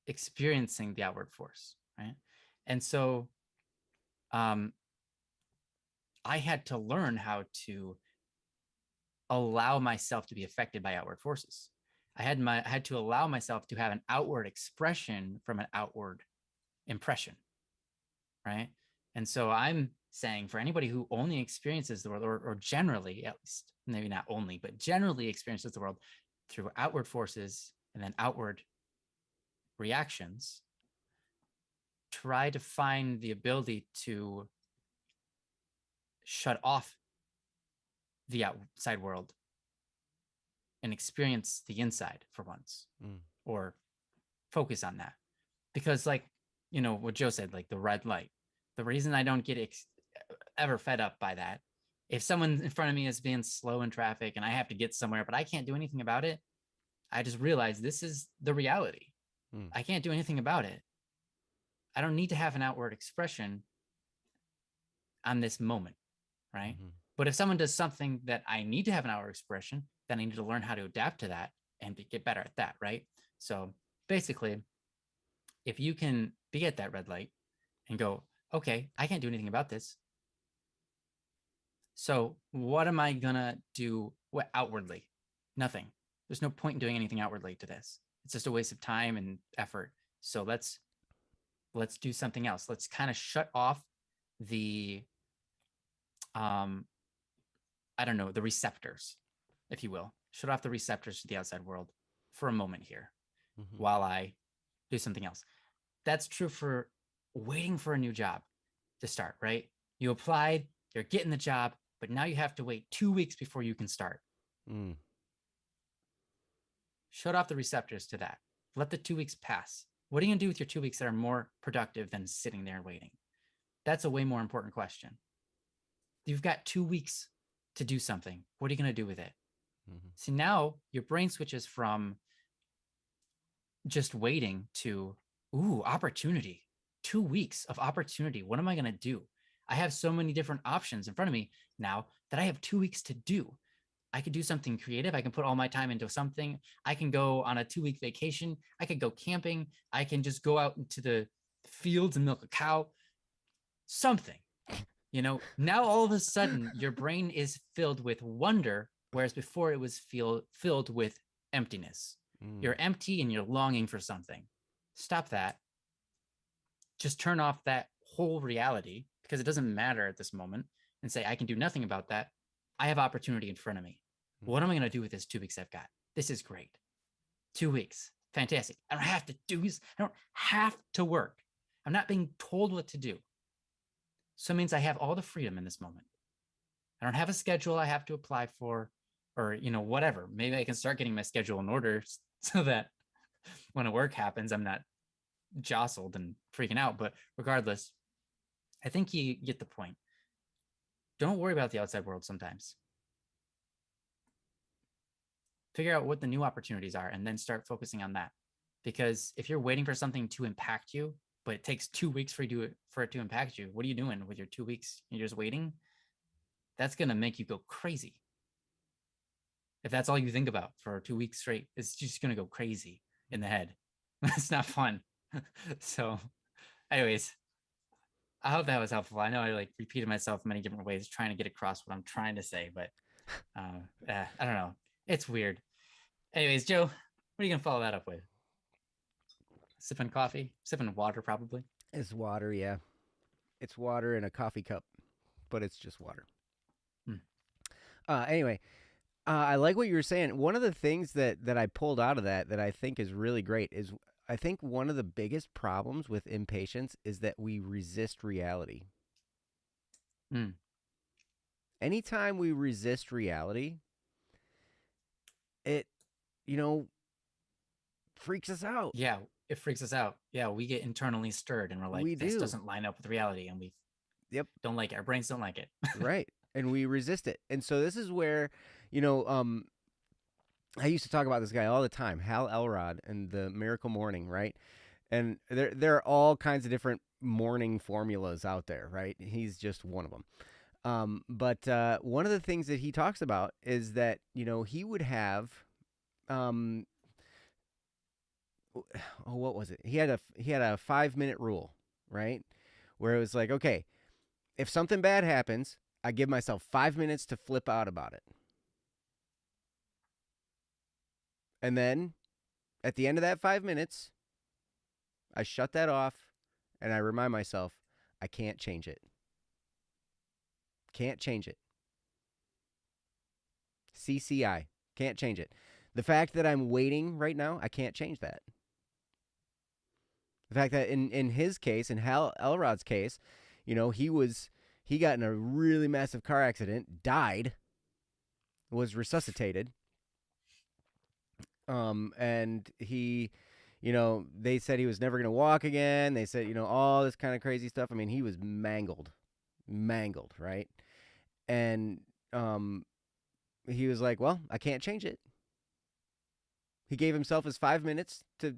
experiencing the outward force, right? And so I had to learn how to allow myself to be affected by outward forces. I had to allow myself to have an outward expression from an outward impression, right? And so I'm saying for anybody who only experiences the world, or generally, at least, maybe not only, but generally experiences the world through outward forces and then outward reactions, try to find the ability to shut off the outside world and experience the inside for once, or focus on that. Because, like, you know, what Joe said, like the red light, the reason I don't get ever fed up by that, if someone in front of me is being slow in traffic and I have to get somewhere, but I can't do anything about it, I just realize this is the reality. I can't do anything about it. I don't need to have an outward expression on this moment, right? But if someone does something that I need to have an outward expression, then I need to learn how to adapt to that and get better at that, right? So basically, if you can be at that red light and go, okay, I can't do anything about this. So what am I gonna do outwardly? Nothing. There's no point in doing anything outwardly to this. It's just a waste of time and effort. So let's do something else. Let's kind of shut off the I don't know, the receptors, if you will. Shut off the receptors to the outside world for a moment here while I do something else. That's true for waiting for a new job to start, right? You applied, you're getting the job, but now you have to wait 2 weeks before you can start. Shut off the receptors to that. Let the 2 weeks pass. What are you going to do with your 2 weeks that are more productive than sitting there waiting? That's a way more important question. You've got 2 weeks to do something. What are you going to do with it? See, now your brain switches from just waiting to, ooh, opportunity. 2 weeks of opportunity. What am I going to do? I have so many different options in front of me now that I have 2 weeks to do. I could do something creative. I can put all my time into something. I can go on a 2-week vacation. I could go camping. I can just go out into the fields and milk a cow. Something, you know, now all of a sudden your brain is filled with wonder, whereas before it was filled with emptiness. You're empty and you're longing for something. Stop that. Just turn off that whole reality, because it doesn't matter at this moment, and say, I can do nothing about that. I have opportunity in front of me. What am I going to do with this 2 weeks I've got? This is great. 2 weeks. Fantastic. I don't have to work. I'm not being told what to do. So it means I have all the freedom in this moment. I don't have a schedule I have to apply for, or, you know, whatever. Maybe I can start getting my schedule in order so that when a work happens, I'm not jostled and freaking out. But regardless, I think you get the point. Don't worry about the outside world sometimes. Figure out what the new opportunities are and then start focusing on that. Because if you're waiting for something to impact you, but it takes 2 weeks for it to impact you, what are you doing with your 2 weeks? You're just waiting? That's going to make you go crazy. If that's all you think about for 2 weeks straight, it's just going to go crazy in the head. It's not fun. So anyways, I hope that was helpful. I know I like repeated myself many different ways trying to get across what I'm trying to say, but I don't know. It's weird. Anyways, Joe, what are you going to follow that up with? Sipping coffee? Sipping water, probably? It's water, yeah. It's water in a coffee cup, but it's just water. Anyway, I like what you were saying. One of the things that I pulled out of that I think is really great is I think one of the biggest problems with impatience is that we resist reality. Anytime we resist reality, it, freaks us out. Yeah, it freaks us out. Yeah, we get internally stirred and we're like, this doesn't line up with reality, and we don't like it. Our brains don't like it. Right. And we resist it. And so this is where, I used to talk about this guy all the time, Hal Elrod and the Miracle Morning, right? And there are all kinds of different morning formulas out there, right? He's just one of them. But one of the things that he talks about is that, he would have, oh, what was it? He had a 5-minute rule, right? Where it was like, okay, if something bad happens, I give myself 5 minutes to flip out about it. And then at the end of that 5 minutes, I shut that off and I remind myself, I can't change it. Can't change it. CCI. Can't change it. The fact that I'm waiting right now, I can't change that. The fact that in his case, in Hal Elrod's case, he got in a really massive car accident, died, was resuscitated. And he, they said he was never going to walk again. They said, all this kind of crazy stuff. I mean, he was mangled, right? And he was like, well, I can't change it. He gave himself his 5 minutes to,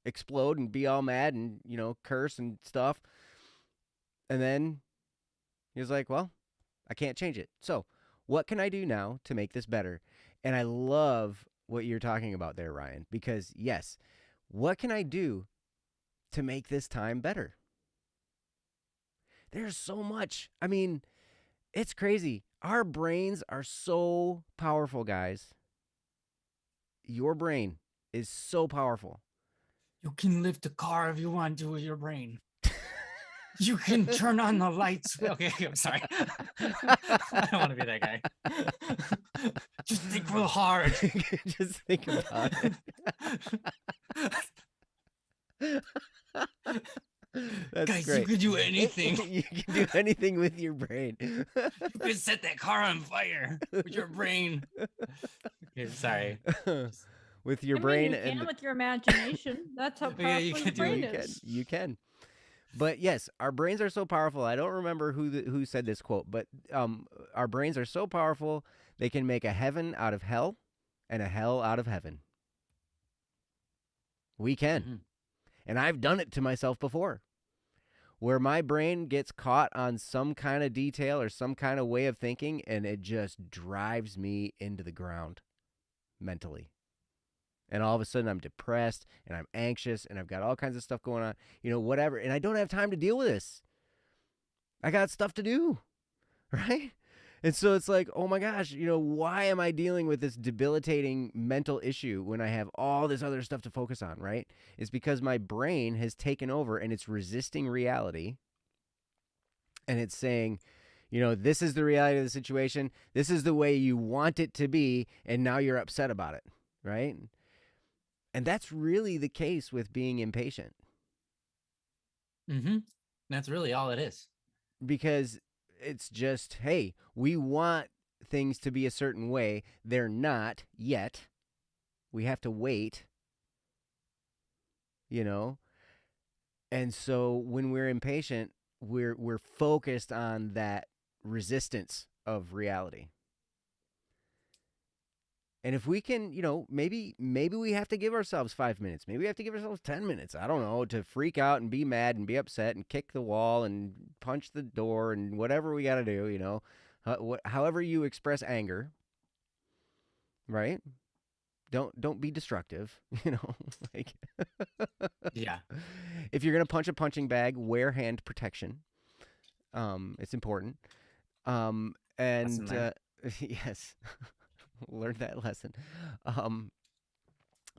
explode and be all mad and, curse and stuff. And then he was like, well, I can't change it. So what can I do now to make this better? And I love what you're talking about there, Ryan, because yes, what can I do to make this time better? There's so much. I mean, it's crazy. Our brains are so powerful, guys. Your brain is so powerful. You can lift the car if you want to with your brain. You can turn on the lights. Okay, I'm sorry. I don't want to be that guy. Just think real hard. Just think about it. That's Guys, great. you can do anything. You can do anything with your brain. You can set that car on fire with your brain. Okay, sorry. With your I mean, brain you can and with your imagination. That's how powerful Yeah, you your can do brain it. is. you can. But yes, our brains are so powerful. I don't remember who said this quote, but our brains are so powerful they can make a heaven out of hell and a hell out of heaven. We can. Mm-hmm. And I've done it to myself before, where my brain gets caught on some kind of detail or some kind of way of thinking, and it just drives me into the ground mentally. And all of a sudden I'm depressed and I'm anxious and I've got all kinds of stuff going on, whatever. And I don't have time to deal with this. I got stuff to do, right? And so it's like, oh my gosh, why am I dealing with this debilitating mental issue when I have all this other stuff to focus on, right? It's because my brain has taken over and it's resisting reality. And it's saying, this is the reality of the situation. This is the way you want it to be. And now you're upset about it, right? And that's really the case with being impatient. Mm-hmm. That's really all it is. Because it's just, hey, we want things to be a certain way. They're not yet. We have to wait. And so when we're impatient, we're focused on that resistance of reality. And if we can, maybe we have to give ourselves 5 minutes. Maybe we have to give ourselves 10 minutes. I don't know, to freak out and be mad and be upset and kick the wall and punch the door and whatever we got to do, however you express anger, right? Don't be destructive, like Yeah. If you're going to punch a punching bag, wear hand protection. It's important. And yes. Learned that lesson.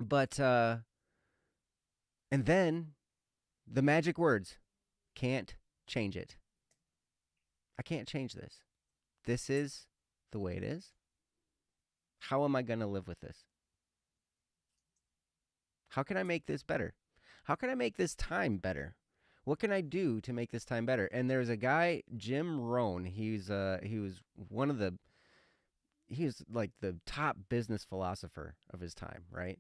But and then the magic words, can't change it. I can't change this. This is the way it is. How am I going to live with this? How can I make this better? How can I make this time better? What can I do to make this time better? And there's a guy, Jim Rohn. He was like the top business philosopher of his time, right?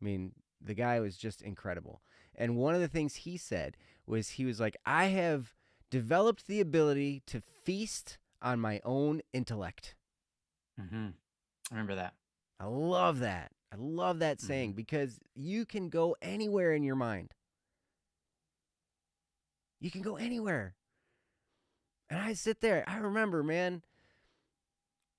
I mean, the guy was just incredible. And one of the things he said was, he was like, I have developed the ability to feast on my own intellect. Mm-hmm. I remember that. I love that. I love that saying, because you can go anywhere in your mind. You can go anywhere. And I sit there. I remember, man,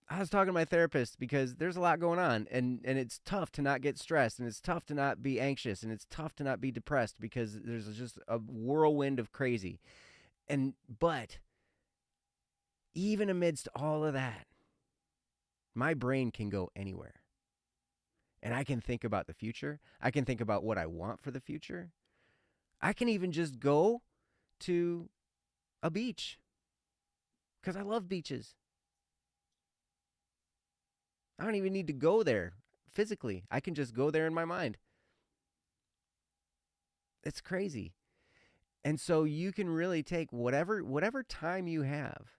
I was talking to my therapist because there's a lot going on, and it's tough to not get stressed, and it's tough to not be anxious, and it's tough to not be depressed because there's just a whirlwind of crazy. But even amidst all of that, my brain can go anywhere. And I can think about the future. I can think about what I want for the future. I can even just go to a beach because I love beaches. I don't even need to go there physically. I can just go there in my mind. It's crazy. And so you can really take whatever time you have.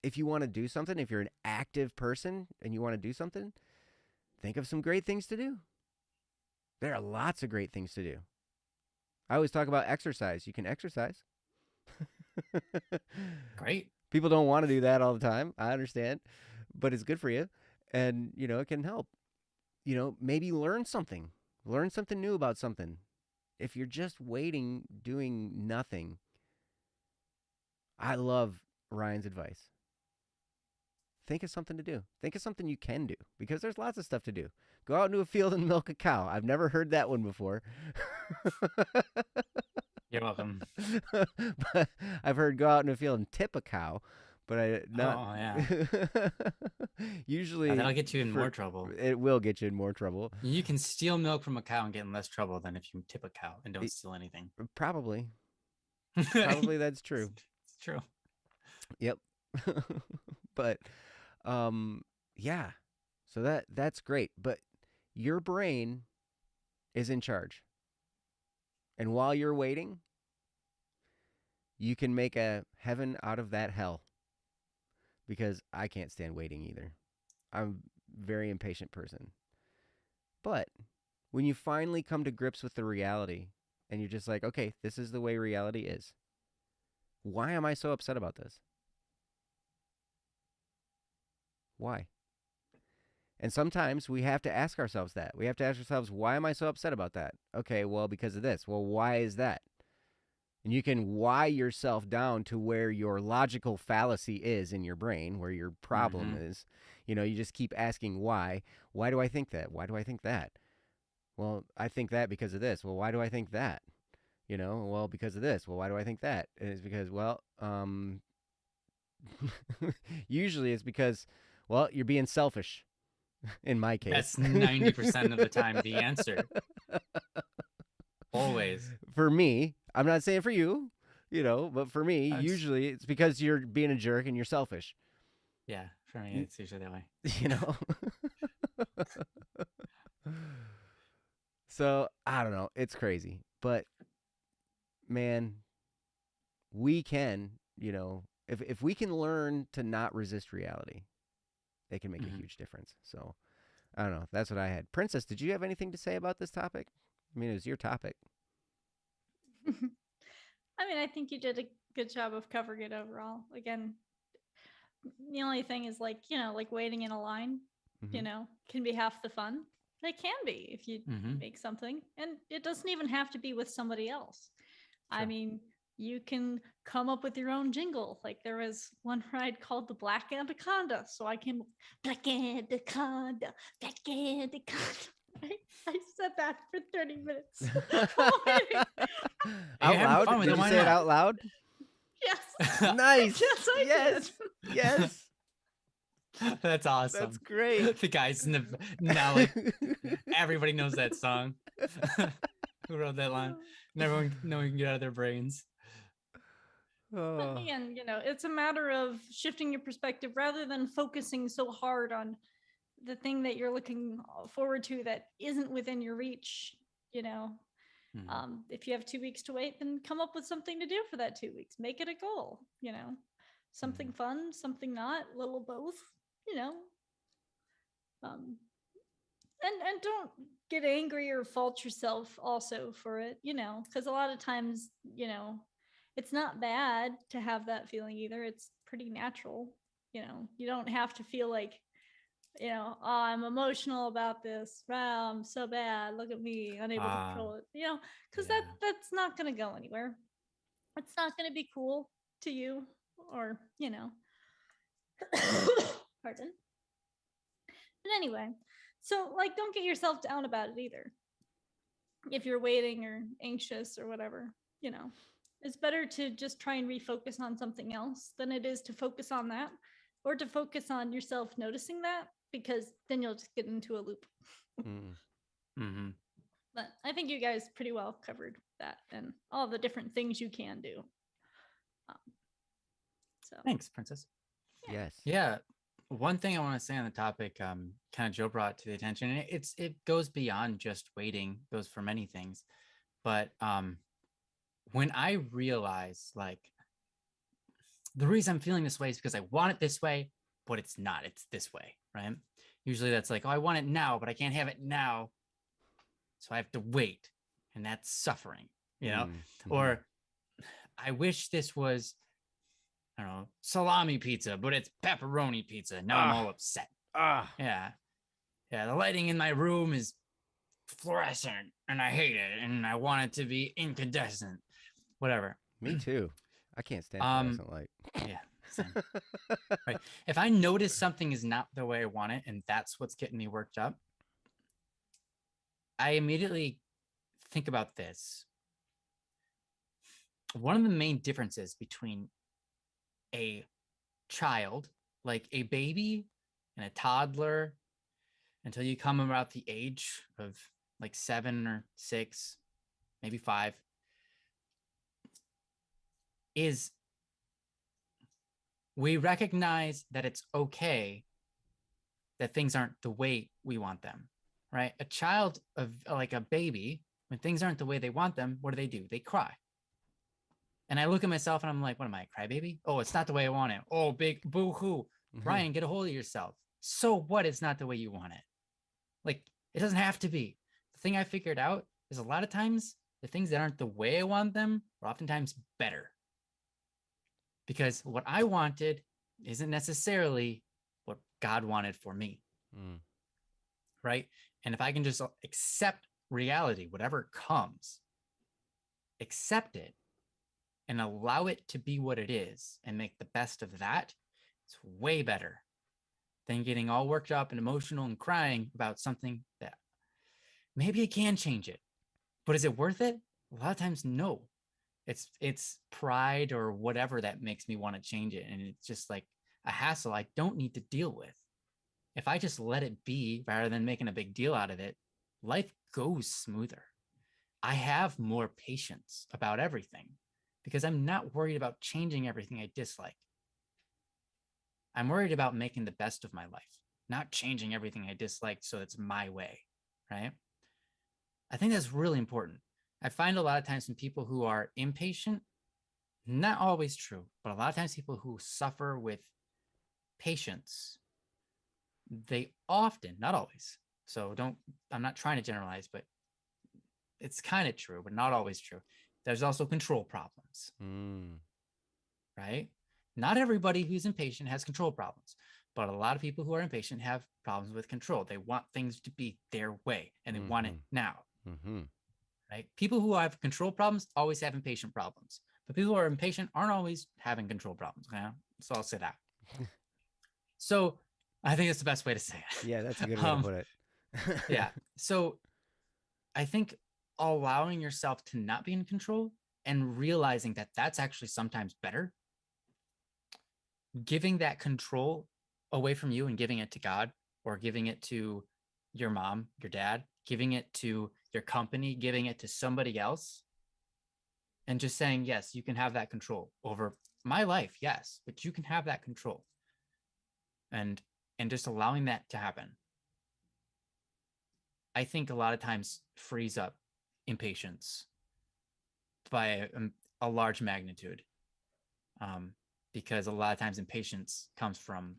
If you want to do something, if you're an active person and you want to do something, think of some great things to do. There are lots of great things to do. I always talk about exercise. You can exercise. Great. People don't want to do that all the time. I understand, but it's good for you. And, it can help. Maybe learn something new about something. If you're just waiting, doing nothing, I love Ryan's advice. Think of something to do. Think of something you can do because there's lots of stuff to do. Go out into a field and milk a cow. I've never heard that one before. You're welcome. But I've heard go out in a field and tip a cow, but I not. Oh, yeah. Usually, that'll get you in more trouble. It will get you in more trouble. You can steal milk from a cow and get in less trouble than if you tip a cow and don't steal anything. Probably. Probably that's true. It's true. Yep. But yeah. So that's great, but your brain is in charge. And while you're waiting, you can make a heaven out of that hell. Because I can't stand waiting either. I'm a very impatient person. But when you finally come to grips with the reality and you're just like, okay, this is the way reality is. Why am I so upset about this? Why? And sometimes we have to ask ourselves that. We have to ask ourselves, why am I so upset about that? Okay, well, because of this. Well, why is that? And you can why yourself down to where your logical fallacy is in your brain, where your problem is. You just keep asking why. Why do I think that? Why do I think that? Well, I think that because of this. Well, why do I think that? Well, because of this. Well, why do I think that? And it's because, well, usually it's because, well, you're being selfish. In my case. That's 90% of the time the answer. Always. For me, I'm not saying for you, but for me, usually it's because you're being a jerk and you're selfish. Yeah, for me, it's usually that way. So, I don't know. It's crazy. But, man, we can, if we can learn to not resist reality, it can make a huge difference. So, I don't know. That's what I had. Princess, did you have anything to say about this topic? I mean, it was your topic. I think you did a good job of covering it overall. Again, the only thing is like waiting in a line, can be half the fun. It can be if you make something. And it doesn't even have to be with somebody else. Sure. You can come up with your own jingle. Like there was one ride called the Black Anaconda. So I came, Black Anaconda, Black Anaconda. I said that for 30 minutes. Out loud? Did you say it out loud? Yes. Nice. Yes, I did. Yes. That's awesome. That's great. The guys in the now, like everybody knows that song. Who wrote that line? And everyone can get out of their brains. But again, it's a matter of shifting your perspective rather than focusing so hard on the thing that you're looking forward to that isn't within your reach. If you have 2 weeks to wait, then come up with something to do for that 2 weeks. Make it a goal. Something fun, something not, a little both. And don't get angry or fault yourself also for it. Because a lot of times, it's not bad to have that feeling either. It's pretty natural. You don't have to feel like, oh, I'm emotional about this. Wow, I'm so bad. Look at me, unable to control it. Because that's not going to go anywhere. It's not going to be cool to you or, pardon. But anyway, so like, don't get yourself down about it either. If you're waiting or anxious or whatever, it's better to just try and refocus on something else than it is to focus on that, or to focus on yourself noticing that, because then you'll just get into a loop. Mm-hmm. But I think you guys pretty well covered that and all the different things you can do. So Thanks, Princess. Yes. Yeah. One thing I want to say on the topic, kind of Joe brought to the attention, and it goes beyond just waiting, goes for many things. But when I realize, like, the reason I'm feeling this way is because I want it this way, but it's not, it's this way, right? Usually that's like, oh, I want it now, but I can't have it now, so I have to wait, and that's suffering, Mm-hmm. Or I wish this was, I don't know, salami pizza, but it's pepperoni pizza. Now I'm all upset. Yeah. The lighting in my room is fluorescent and I hate it and I want it to be incandescent. Whatever. Me too. I can't stand fluorescent light. Yeah. Same. Right. If I notice something is not the way I want it and that's what's getting me worked up, I immediately think about this. One of the main differences between a child, like a baby and a toddler, until you come about the age of like 7 or 6, maybe 5, is we recognize that it's okay that things aren't the way we want them, right? A child of like a baby, when things aren't the way they want them, what do? They cry. And I look at myself and I'm like, what am I, a crybaby? Oh, it's not the way I want it. Oh, big boo-hoo. Brian, get a hold of yourself. So what? It's not the way you want it. Like, it doesn't have to be. The thing I figured out is a lot of times the things that aren't the way I want them are oftentimes better. Because what I wanted isn't necessarily what God wanted for me. Right? And if I can just accept reality, whatever comes, accept it and allow it to be what it is and make the best of that, it's way better than getting all worked up and emotional and crying about something that maybe it can change it. But is it worth it? A lot of times, no. It's pride or whatever that makes me want to change it. And it's just like a hassle I don't need to deal with. If I just let it be rather than making a big deal out of it, life goes smoother. I have more patience about everything because I'm not worried about changing everything I dislike. I'm worried about making the best of my life, not changing everything I dislike so it's my way, right? I think that's really important. I find a lot of times when people who are impatient, not always true, but a lot of times people who suffer with patience, they often, not always, so I'm not trying to generalize, but it's kind of true, but not always true. There's also control problems, right? Not everybody who's impatient has control problems, but a lot of people who are impatient have problems with control. They want things to be their way and they want it now. Right? People who have control problems always have impatient problems, but people who are impatient aren't always having control problems. So I'll say that. So I think that's the best way to say it. Yeah, that's a good way to put it. Yeah. So I think allowing yourself to not be in control and realizing that that's actually sometimes better, giving that control away from you and giving it to God, or giving it to your mom, your dad, giving it to your company, giving it to somebody else, and just saying, yes, you can have that control over my life. Yes, but you can have that control. And just allowing that to happen, I think a lot of times frees up impatience by a large magnitude. Because a lot of times impatience comes from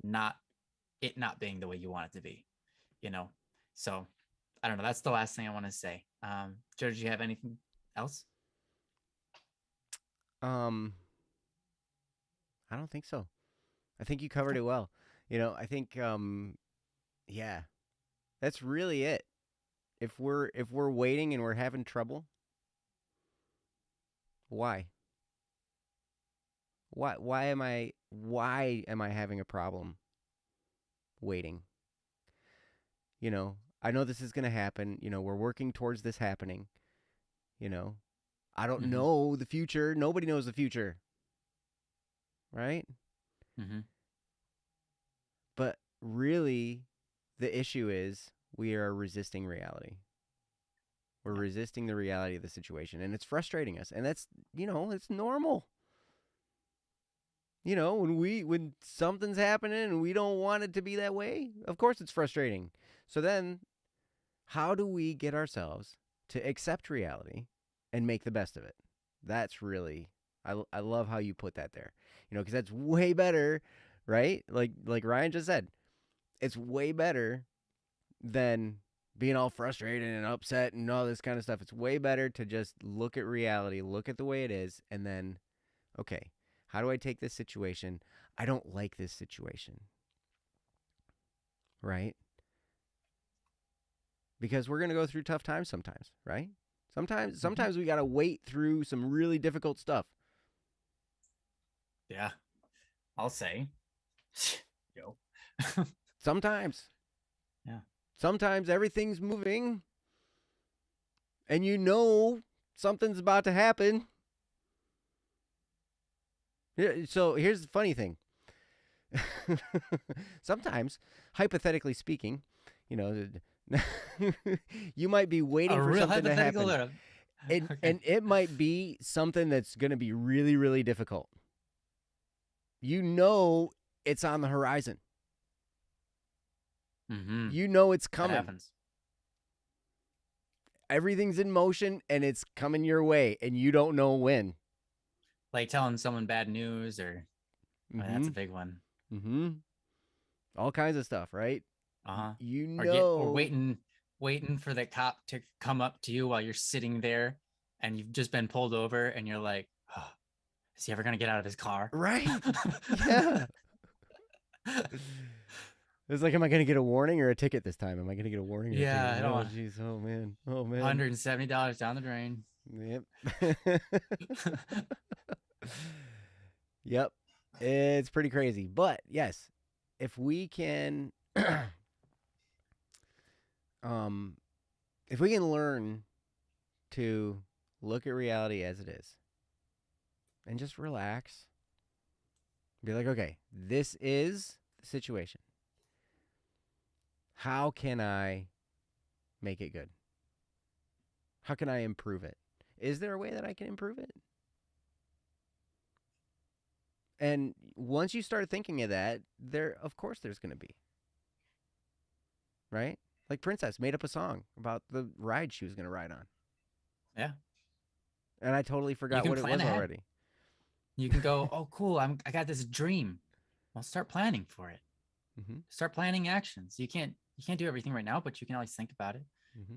not being the way you want it to be, So I don't know. That's the last thing I want to say. Joe, did you have anything else? I don't think so. I think you covered it well. I think yeah. That's really it. If we're waiting and we're having trouble, why? why am I having a problem waiting? You know, I know this is going to happen. You know, we're working towards this happening. You know, I don't Mhm. know the future. Nobody knows the future. Right? Mhm. But really, the issue is we are resisting reality. We're Yeah. resisting the reality of the situation, and it's frustrating us. And that's, it's normal. When something's happening and we don't want it to be that way, of course it's frustrating. So then, how do we get ourselves to accept reality and make the best of it? That's really, I love how you put that there. Because that's way better, right? Like Ryan just said, it's way better than being all frustrated and upset and all this kind of stuff. It's way better to just look at reality, look at the way it is, and then, okay, how do I take this situation? I don't like this situation, right? Because we're going to go through tough times sometimes, right? Mhm. Sometimes we got to wait through some really difficult stuff. Yeah. I'll say. Yo. Sometimes. Yeah. Sometimes everything's moving and something's about to happen. So here's the funny thing. Sometimes, hypothetically speaking, you might be waiting A for real something to hypothetical happen. Okay. And it might be something that's going to be really, really difficult. It's on the horizon. Mhm. It's That coming. happens. Everything's in motion and it's coming your way and you don't know when. Like telling someone bad news or that's a big one. Mm-hmm. All kinds of stuff, right? Uh-huh. You Or know. waiting for the cop to come up to you while you're sitting there and you've just been pulled over and you're like, oh, is he ever gonna get out of his car? Right. Yeah. It's like, am I going to get a warning or a ticket this time? Am I going to get a warning or a ticket? Yeah, I don't Oh, want jeez. Oh, man. Oh, man. $170 down the drain. Yep. Yep. It's pretty crazy. But yes, if we can if we can learn to look at reality as it is and just relax, be like, okay, this is the situation. How can I make it good? How can I improve it? Is there a way that I can improve it? And once you start thinking of that, of course there's going to be. Right? Like Princess made up a song about the ride she was going to ride on. Yeah. And I totally You forgot can what it plan was ahead. already. You can go, oh, cool. I got this dream. Well, start planning for it. Mm-hmm. Start planning actions. You can't do everything right now, but you can always think about it. Mm-hmm.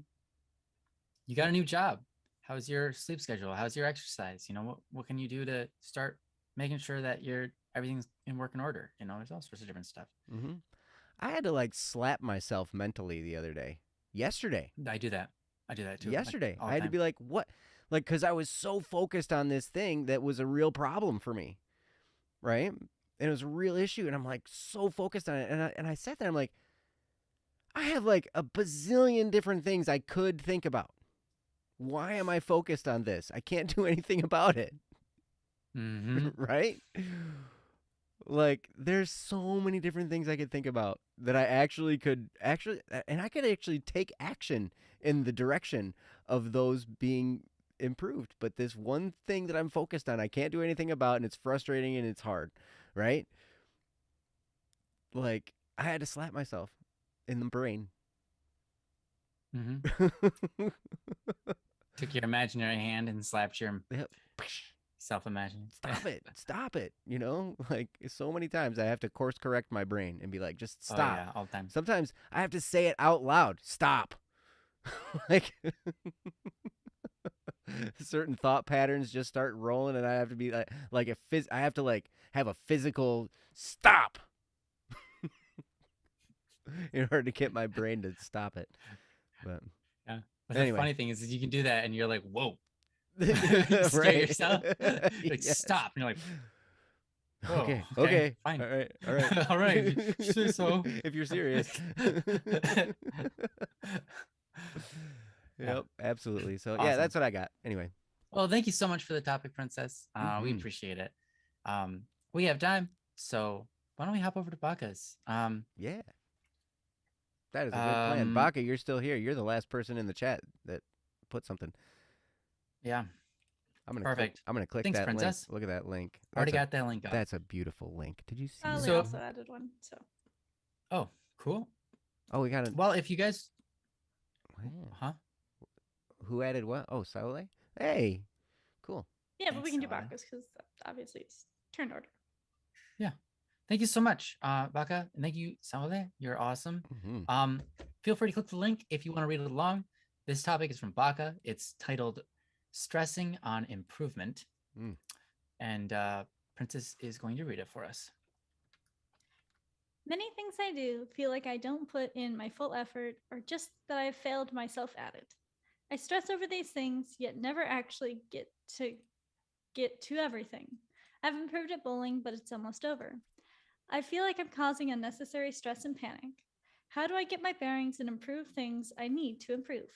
You got a new job. How's your sleep schedule? How's your exercise? What can you do to start making sure that everything's in working order? There's all sorts of different stuff. Mm-hmm. I had to slap myself mentally the other day. Yesterday. I do that too. Yesterday. All I the had to time. be like, what? Because I was so focused on this thing that was a real problem for me. Right? And it was a real issue. And I'm so focused on it. And I sat there, I'm like, I have a bazillion different things I could think about. Why am I focused on this? I can't do anything about it. Mm-hmm. Right? There's so many different things I could think about that I could actually take action in the direction of those being improved. But this one thing that I'm focused on, I can't do anything about, and it's frustrating and it's hard, right? I had to slap myself in the brain. Mm-hmm. Took your imaginary hand and slapped your Yep. self-imagining. Stop it. So many times I have to course correct my brain and be like, just stop. Oh, yeah, all the time. Sometimes I have to say it out loud. Stop. Certain thought patterns just start rolling, and I have to be I have to have a physical stop in order to get my brain to stop it. But yeah. But anyway. The funny thing is you can do that, and you're like, whoa. You scare right? yourself. Yes. Stop. And you're like, Oh, Okay. okay, Okay. fine. All right. All right. All right, if you say so. If you're serious. Yeah, Yep. Absolutely. So yeah, awesome. that's what I got. Anyway. Well, thank you so much for the topic, Princess. We Hmm. appreciate it. We have time, so why don't we hop over to Baka's? Yeah. That is a good plan. Um, Baka, you're still here. You're the last person in the chat that put something. yeah, I'm gonna click. perfect. I'm gonna click Thanks, that link. Princess. Look at that link. Already got that link up. That's a beautiful link. Did you see They that? So, also added one. So oh, cool. Oh, we got a. Well, if you guys, Wow. huh? Who added what? Oh, Saule. Hey, cool. yeah, but we Thanks, can do Sala. Bacchus because obviously it's turn order. Yeah. Thank you so much, Baka. And thank you, Samuel. You're awesome. Hmm. Feel free to click the link if you want to read it along. This topic is from Baka. It's titled Stressing on Improvement. Mm. And Princess is going to read it for us. Many things I do feel like I don't put in my full effort or just that I've failed myself at it. I stress over these things, yet never actually get to everything. I've improved at bowling, but it's almost over. I feel like I'm causing unnecessary stress and panic. How do I get my bearings and improve things I need to improve?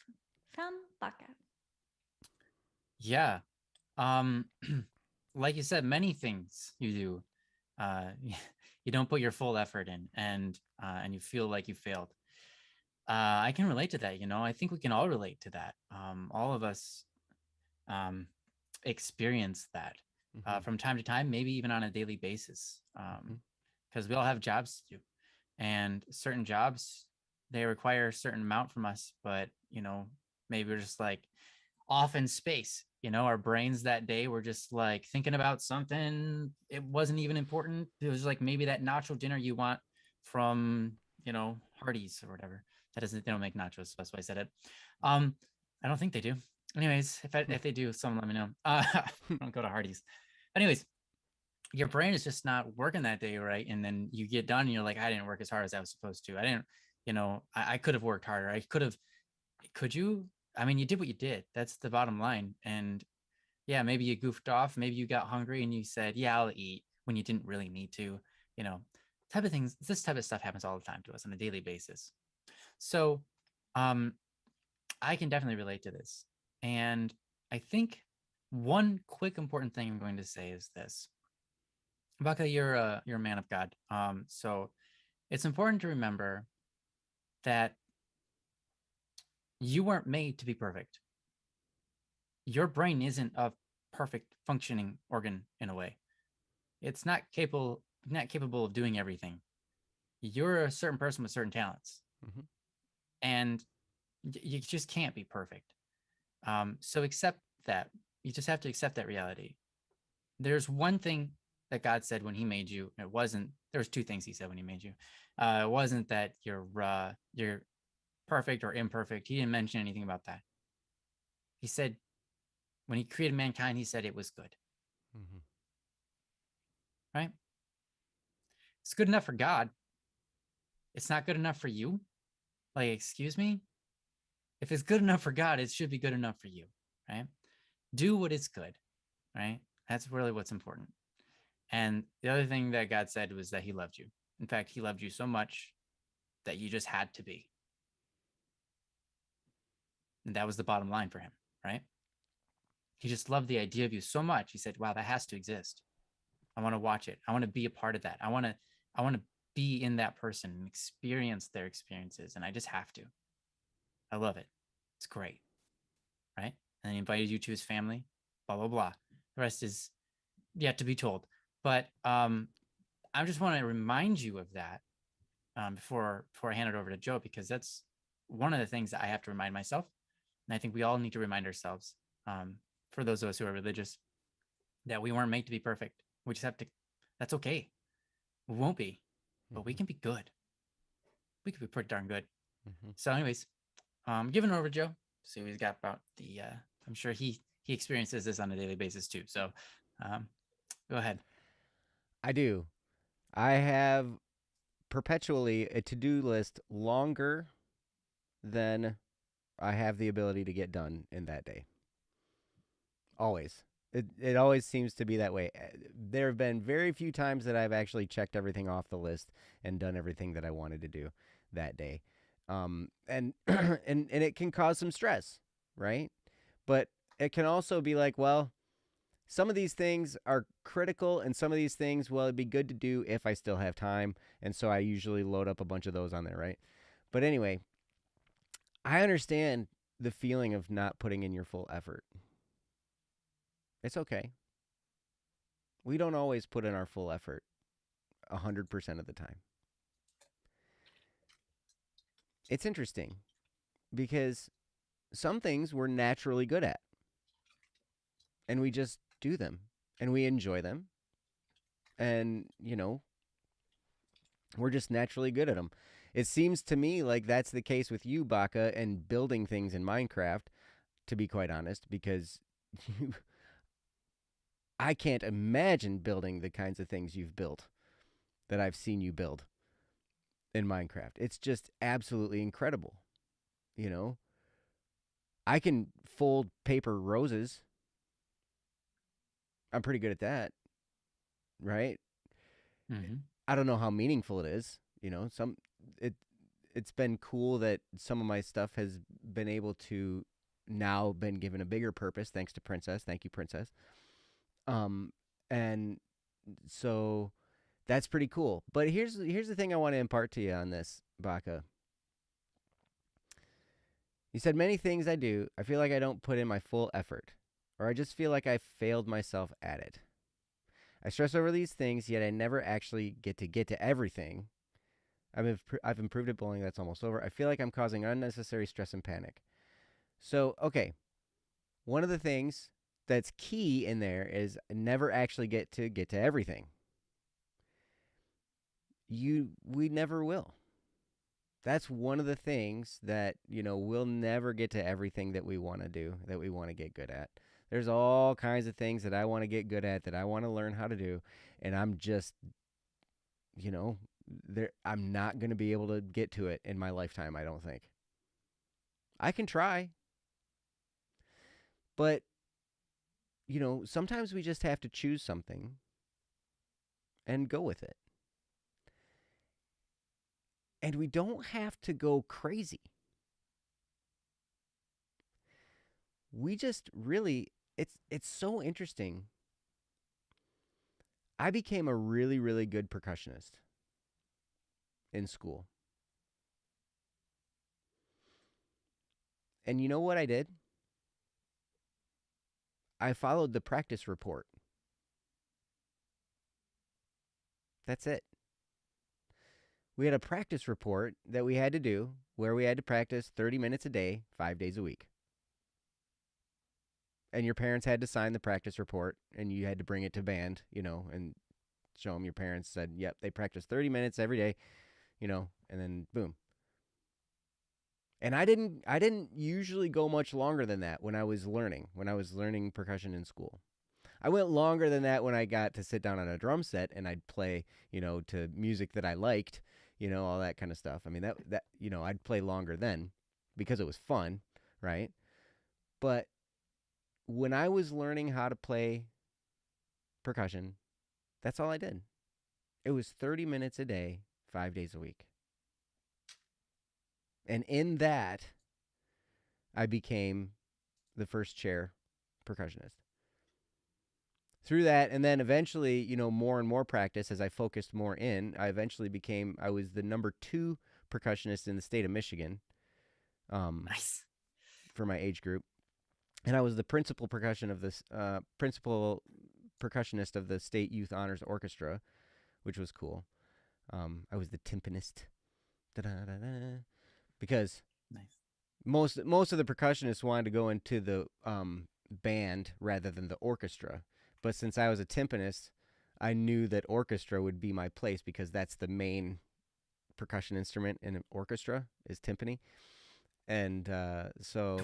From Baka. Yeah. Like you said, many things you do. You don't put your full effort in, and you feel like you failed. I can relate to that. I think we can all relate to that. All of us experience that from time to time, maybe even on a daily basis, because we all have jobs to do, and certain jobs, they require a certain amount from us, but maybe we're just like off in space. Our brains that day were just like thinking about something. It wasn't even important. It was like maybe that nacho dinner you want from Hardee's or whatever. They don't make nachos, so that's why I said it. I don't think they do. Anyways, if they do, someone let me know. Don't go to Hardee's. Anyways, your brain is just not working that day, right? And then you get done and you're like, I didn't work as hard as I was supposed to. I didn't, I could have worked harder. Could you? I mean, you did what you did. That's the bottom line. And yeah, maybe you goofed off. Maybe you got hungry and you said, yeah, I'll eat when you didn't really need to, type of things. This type of stuff happens all the time to us on a daily basis. So, I can definitely relate to this. And I think one quick important thing I'm going to say is this. Baka, you're a man of God. So it's important to remember that you weren't made to be perfect. Your brain isn't a perfect functioning organ in a way. It's not capable of doing everything. You're a certain person with certain talents, and you just can't be perfect. So accept that. You just have to accept that reality. There's one thing that God said when He made you. There's two things He said when He made you. It wasn't that you're perfect or imperfect. He didn't mention anything about that. He said when He created mankind, He said it was good. Right? It's good enough for God. It's not good enough for you. Like, excuse me? If it's good enough for God, it should be good enough for you, right? Do what is good, right? That's really what's important. And the other thing that God said was that He loved you. In fact, He loved you so much that you just had to be. And that was the bottom line for Him, right? He just loved the idea of you so much. He said, wow, that has to exist. I want to watch it. I want to be a part of that. I want to be in that person and experience their experiences. And I just have to. I love it. It's great. Right? And he invited you to his family, blah, blah, blah. The rest is yet to be told. But I just want to remind you of that before I hand it over to Joe, because that's one of the things that I have to remind myself. And I think we all need to remind ourselves, for those of us who are religious, that we weren't made to be perfect. We just have to, that's okay. We won't be, but we can be good. We could be pretty darn good. So anyways, giving it over to Joe. See what he's got about the, I'm sure he experiences this on a daily basis too. So go ahead. I do. I have perpetually a to-do list longer than I have the ability to get done in that day. Always. It always seems to be that way. There have been very few times that I've actually checked everything off the list and done everything that I wanted to do that day. And and it can cause some stress, right? But it can also be like, well, some of these things are critical, and some of these things, well, it'd be good to do if I still have time. And so I usually load up a bunch of those on there, right? But anyway, I understand the feeling of not putting in your full effort. It's okay. We don't always put in our full effort 100% of the time. It's interesting because some things we're naturally good at, and we just do them, and we enjoy them, and, we're just naturally good at them. It seems to me like that's the case with you, Baka, and building things in Minecraft, to be quite honest, because you, I can't imagine building the kinds of things you've built that I've seen you build in Minecraft. It's just absolutely incredible. I can fold paper roses. I'm pretty good at that, right? Mm-hmm. I don't know how meaningful it is. It's been cool that some of my stuff has been able to now been given a bigger purpose thanks to Princess. Thank you, Princess. And so that's pretty cool. But here's the thing I want to impart to you on this, Baka. You said many things I do, I feel like I don't put in my full effort, or I just feel like I failed myself at it. I stress over these things, yet I never actually get to everything. I've improved at bowling. That's almost over. I feel like I'm causing unnecessary stress and panic. So, okay. One of the things that's key in there is never actually get to everything. We never will. That's one of the things that, we'll never get to everything that we want to do, that we want to get good at. There's all kinds of things that I want to get good at, that I want to learn how to do, and I'm just, I'm not going to be able to get to it in my lifetime, I don't think. I can try. But, sometimes we just have to choose something and go with it. And we don't have to go crazy. We just really, it's so interesting. I became a really, really good percussionist in school. And you know what I did? I followed the practice report. That's it. We had a practice report that we had to do where we had to practice 30 minutes a day, 5 days a week. And your parents had to sign the practice report, and you had to bring it to band, and show them your parents said, yep, they practice 30 minutes every day, and then boom. And I didn't usually go much longer than that when I was learning percussion in school. I went longer than that when I got to sit down on a drum set and I'd play, to music that I liked, all that kind of stuff. I mean, that I'd play longer then because it was fun, right? But when I was learning how to play percussion, that's all I did. It was 30 minutes a day, 5 days a week. And in that, I became the first chair percussionist. Through that, and then eventually, more and more practice as I focused more in, I was the number 2 percussionist in the state of Michigan. Nice. For my age group. And I was the principal percussionist of the State Youth Honors Orchestra, which was cool. I was the timpanist. Da-da-da-da. Because nice. Most of the percussionists wanted to go into the band rather than the orchestra. But since I was a timpanist, I knew that orchestra would be my place because that's the main percussion instrument in an orchestra is timpani. And so,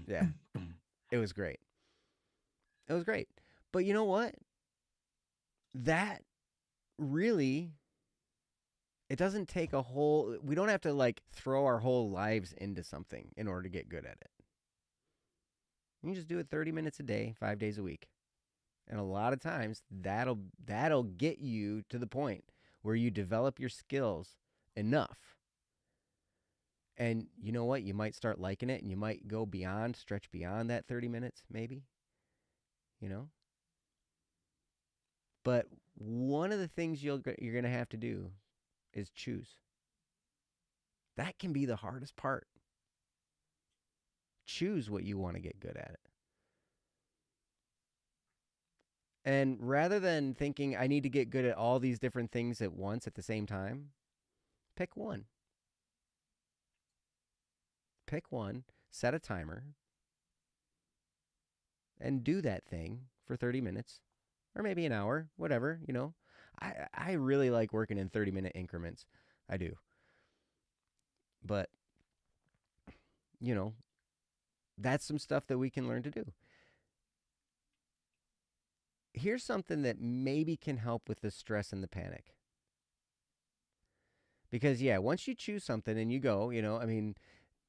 yeah, it was great. It was great. But you know what? That really, it doesn't take we don't have to throw our whole lives into something in order to get good at it. You can just do it 30 minutes a day, 5 days a week. And a lot of times that'll get you to the point where you develop your skills enough. And you know what? You might start liking it and you might go beyond, stretch beyond that 30 minutes maybe, you know? But one of the things you're going to have to do is choose. That can be the hardest part. Choose what you want to get good at it. And rather than thinking I need to get good at all these different things at once at the same time, pick one. Pick one, set a timer, and do that thing for 30 minutes or maybe an hour, whatever, you know. I really like working in 30-minute increments. I do. But, you know, that's some stuff that we can learn to do. Here's something that maybe can help with the stress and the panic. Because, yeah, once you choose something and you go, you know, I mean,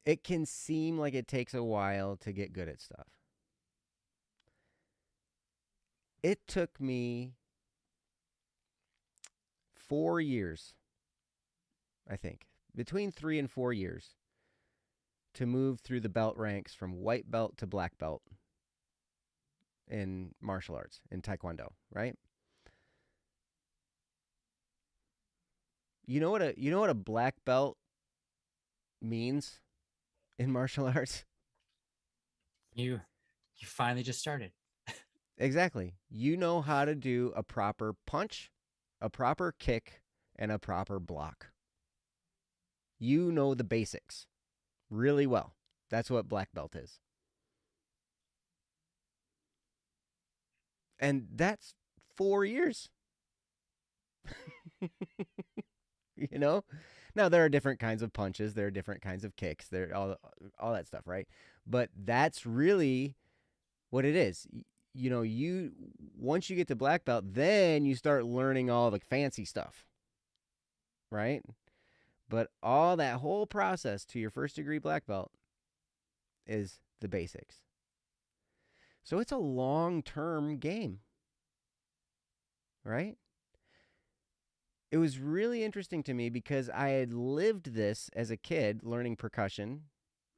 it can seem like it takes a while to get good at stuff. It took me 4 years, I think, between 3 and 4 years to move through the belt ranks from white belt to black belt in martial arts, in Taekwondo, right? You know what a black belt means in martial arts? You finally just started. Exactly. You know how to do a proper punch, a proper kick, and a proper block. You know the basics really well. That's what black belt is. And that's 4 years. You know? Now there are different kinds of punches, there are different kinds of kicks, there all that stuff, right? But that's really what it is. You know, once you get to black belt, then you start learning all the fancy stuff. Right? But all that whole process to your first degree black belt is the basics. So it's a long-term game. Right? It was really interesting to me because I had lived this as a kid learning percussion.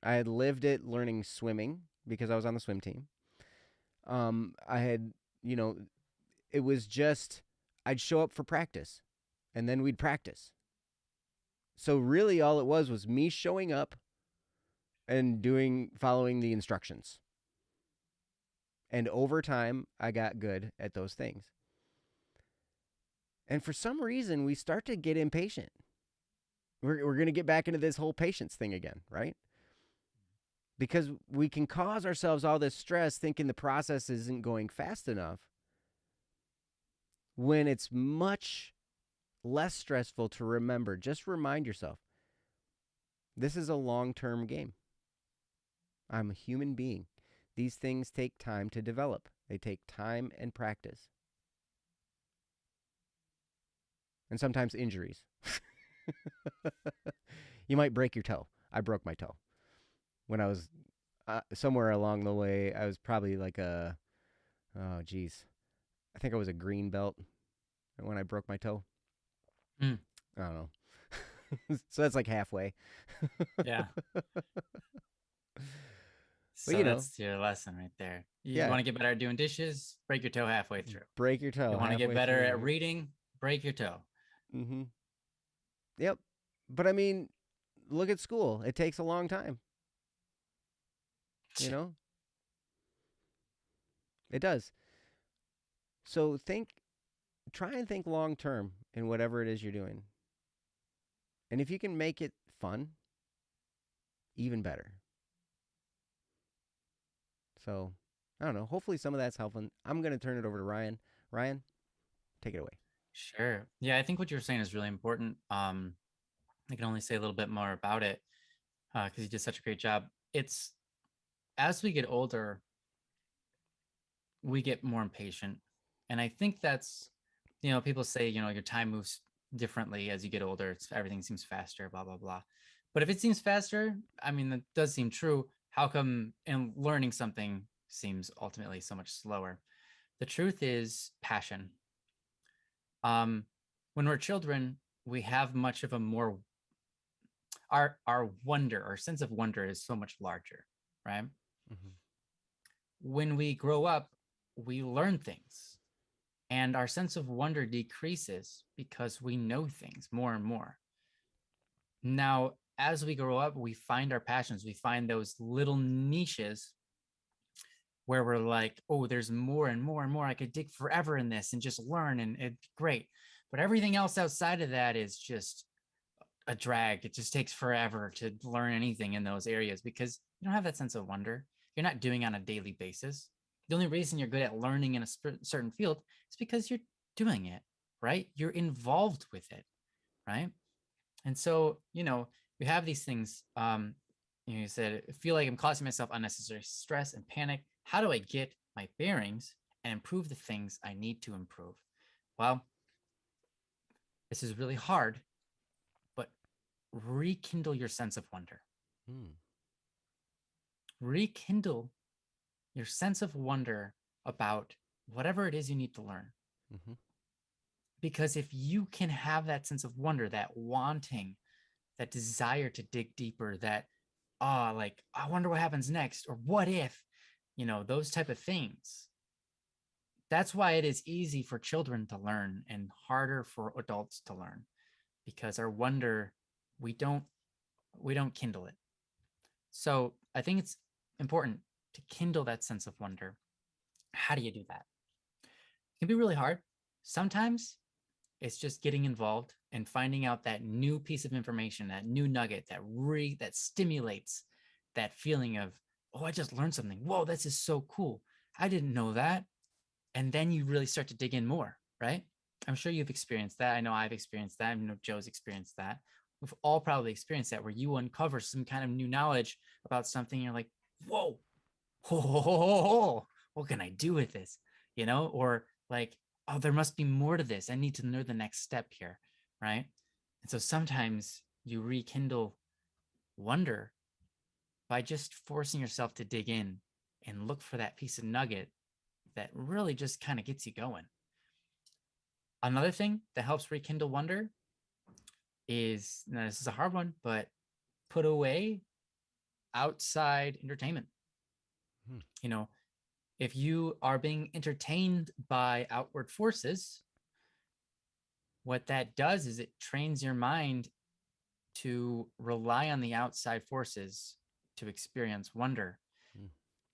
I had lived it learning swimming because I was on the swim team. I had, you know, it was just, I'd show up for practice and then we'd practice. So really all it was me showing up and following the instructions. And over time, I got good at those things. And for some reason, we start to get impatient. We're going to get back into this whole patience thing again, right? Because we can cause ourselves all this stress thinking the process isn't going fast enough when it's much less stressful to remember. Just remind yourself, this is a long-term game. I'm a human being. These things take time to develop. They take time and practice. And sometimes injuries. You might break your toe. I broke my toe. When I was somewhere along the way, I was probably like I think I was a green belt when I broke my toe. I don't know. So that's like halfway. Yeah. So you know, that's your lesson right there. You want to get better at doing dishes, break your toe halfway through. Break your toe. You want to get better at reading, break your toe. Mm-hmm. Yep. But I mean, look at school. It takes a long time. You know? It does. So try and think long term in whatever it is you're doing. And if you can make it fun, even better. So, I don't know. Hopefully some of that's helping. I'm going to turn it over to Ryan. Ryan, take it away. Sure. Yeah, I think what you're saying is really important. I can only say a little bit more about it because you did such a great job. It's as we get older, we get more impatient. And I think that's, people say, your time moves differently as you get older. Everything seems faster, blah, blah, blah. But if it seems faster, I mean, that does seem true. How come in learning something, seems ultimately so much slower. The truth is passion. When we're children, we have much of a more our wonder, our sense of wonder is so much larger, right? Mhm. When we grow up, we learn things, and our sense of wonder decreases because we know things more and more. Now, as we grow up, we find our passions, we find those little niches where we're like, oh, there's more and more and more. I could dig forever in this and just learn, and it's great. But everything else outside of that is just a drag. It just takes forever to learn anything in those areas because you don't have that sense of wonder. You're not doing it on a daily basis. The only reason you're good at learning in a certain field is because you're doing it, right? You're involved with it, right? And so, we have these things. You said, I feel like I'm causing myself unnecessary stress and panic. How do I get my bearings and improve the things I need to improve? Well, this is really hard, but rekindle your sense of wonder. Hmm. Rekindle your sense of wonder about whatever it is you need to learn. Mm-hmm. Because if you can have that sense of wonder, that wanting, that desire to dig deeper, that like I wonder what happens next, or what if, those type of things. That's why it is easy for children to learn and harder for adults to learn, because our wonder, we don't kindle it. So I think it's important to kindle that sense of wonder. How do you do that? It can be really hard. Sometimes it's just getting involved and finding out that new piece of information, that new nugget that stimulates that feeling of, oh, I just learned something. Whoa, this is so cool. I didn't know that. And then you really start to dig in more, right? I'm sure you've experienced that. I know I've experienced that. I know Joe's experienced that. We've all probably experienced that, where you uncover some kind of new knowledge about something. You're like, whoa, what can I do with this? Or like, oh, there must be more to this. I need to know the next step here, right? And so sometimes you rekindle wonder by just forcing yourself to dig in and look for that piece of nugget that really just kind of gets you going. Another thing that helps rekindle wonder is, now this is a hard one, but put away outside entertainment. Hmm. If you are being entertained by outward forces, what that does is it trains your mind to rely on the outside forces to experience wonder. Hmm.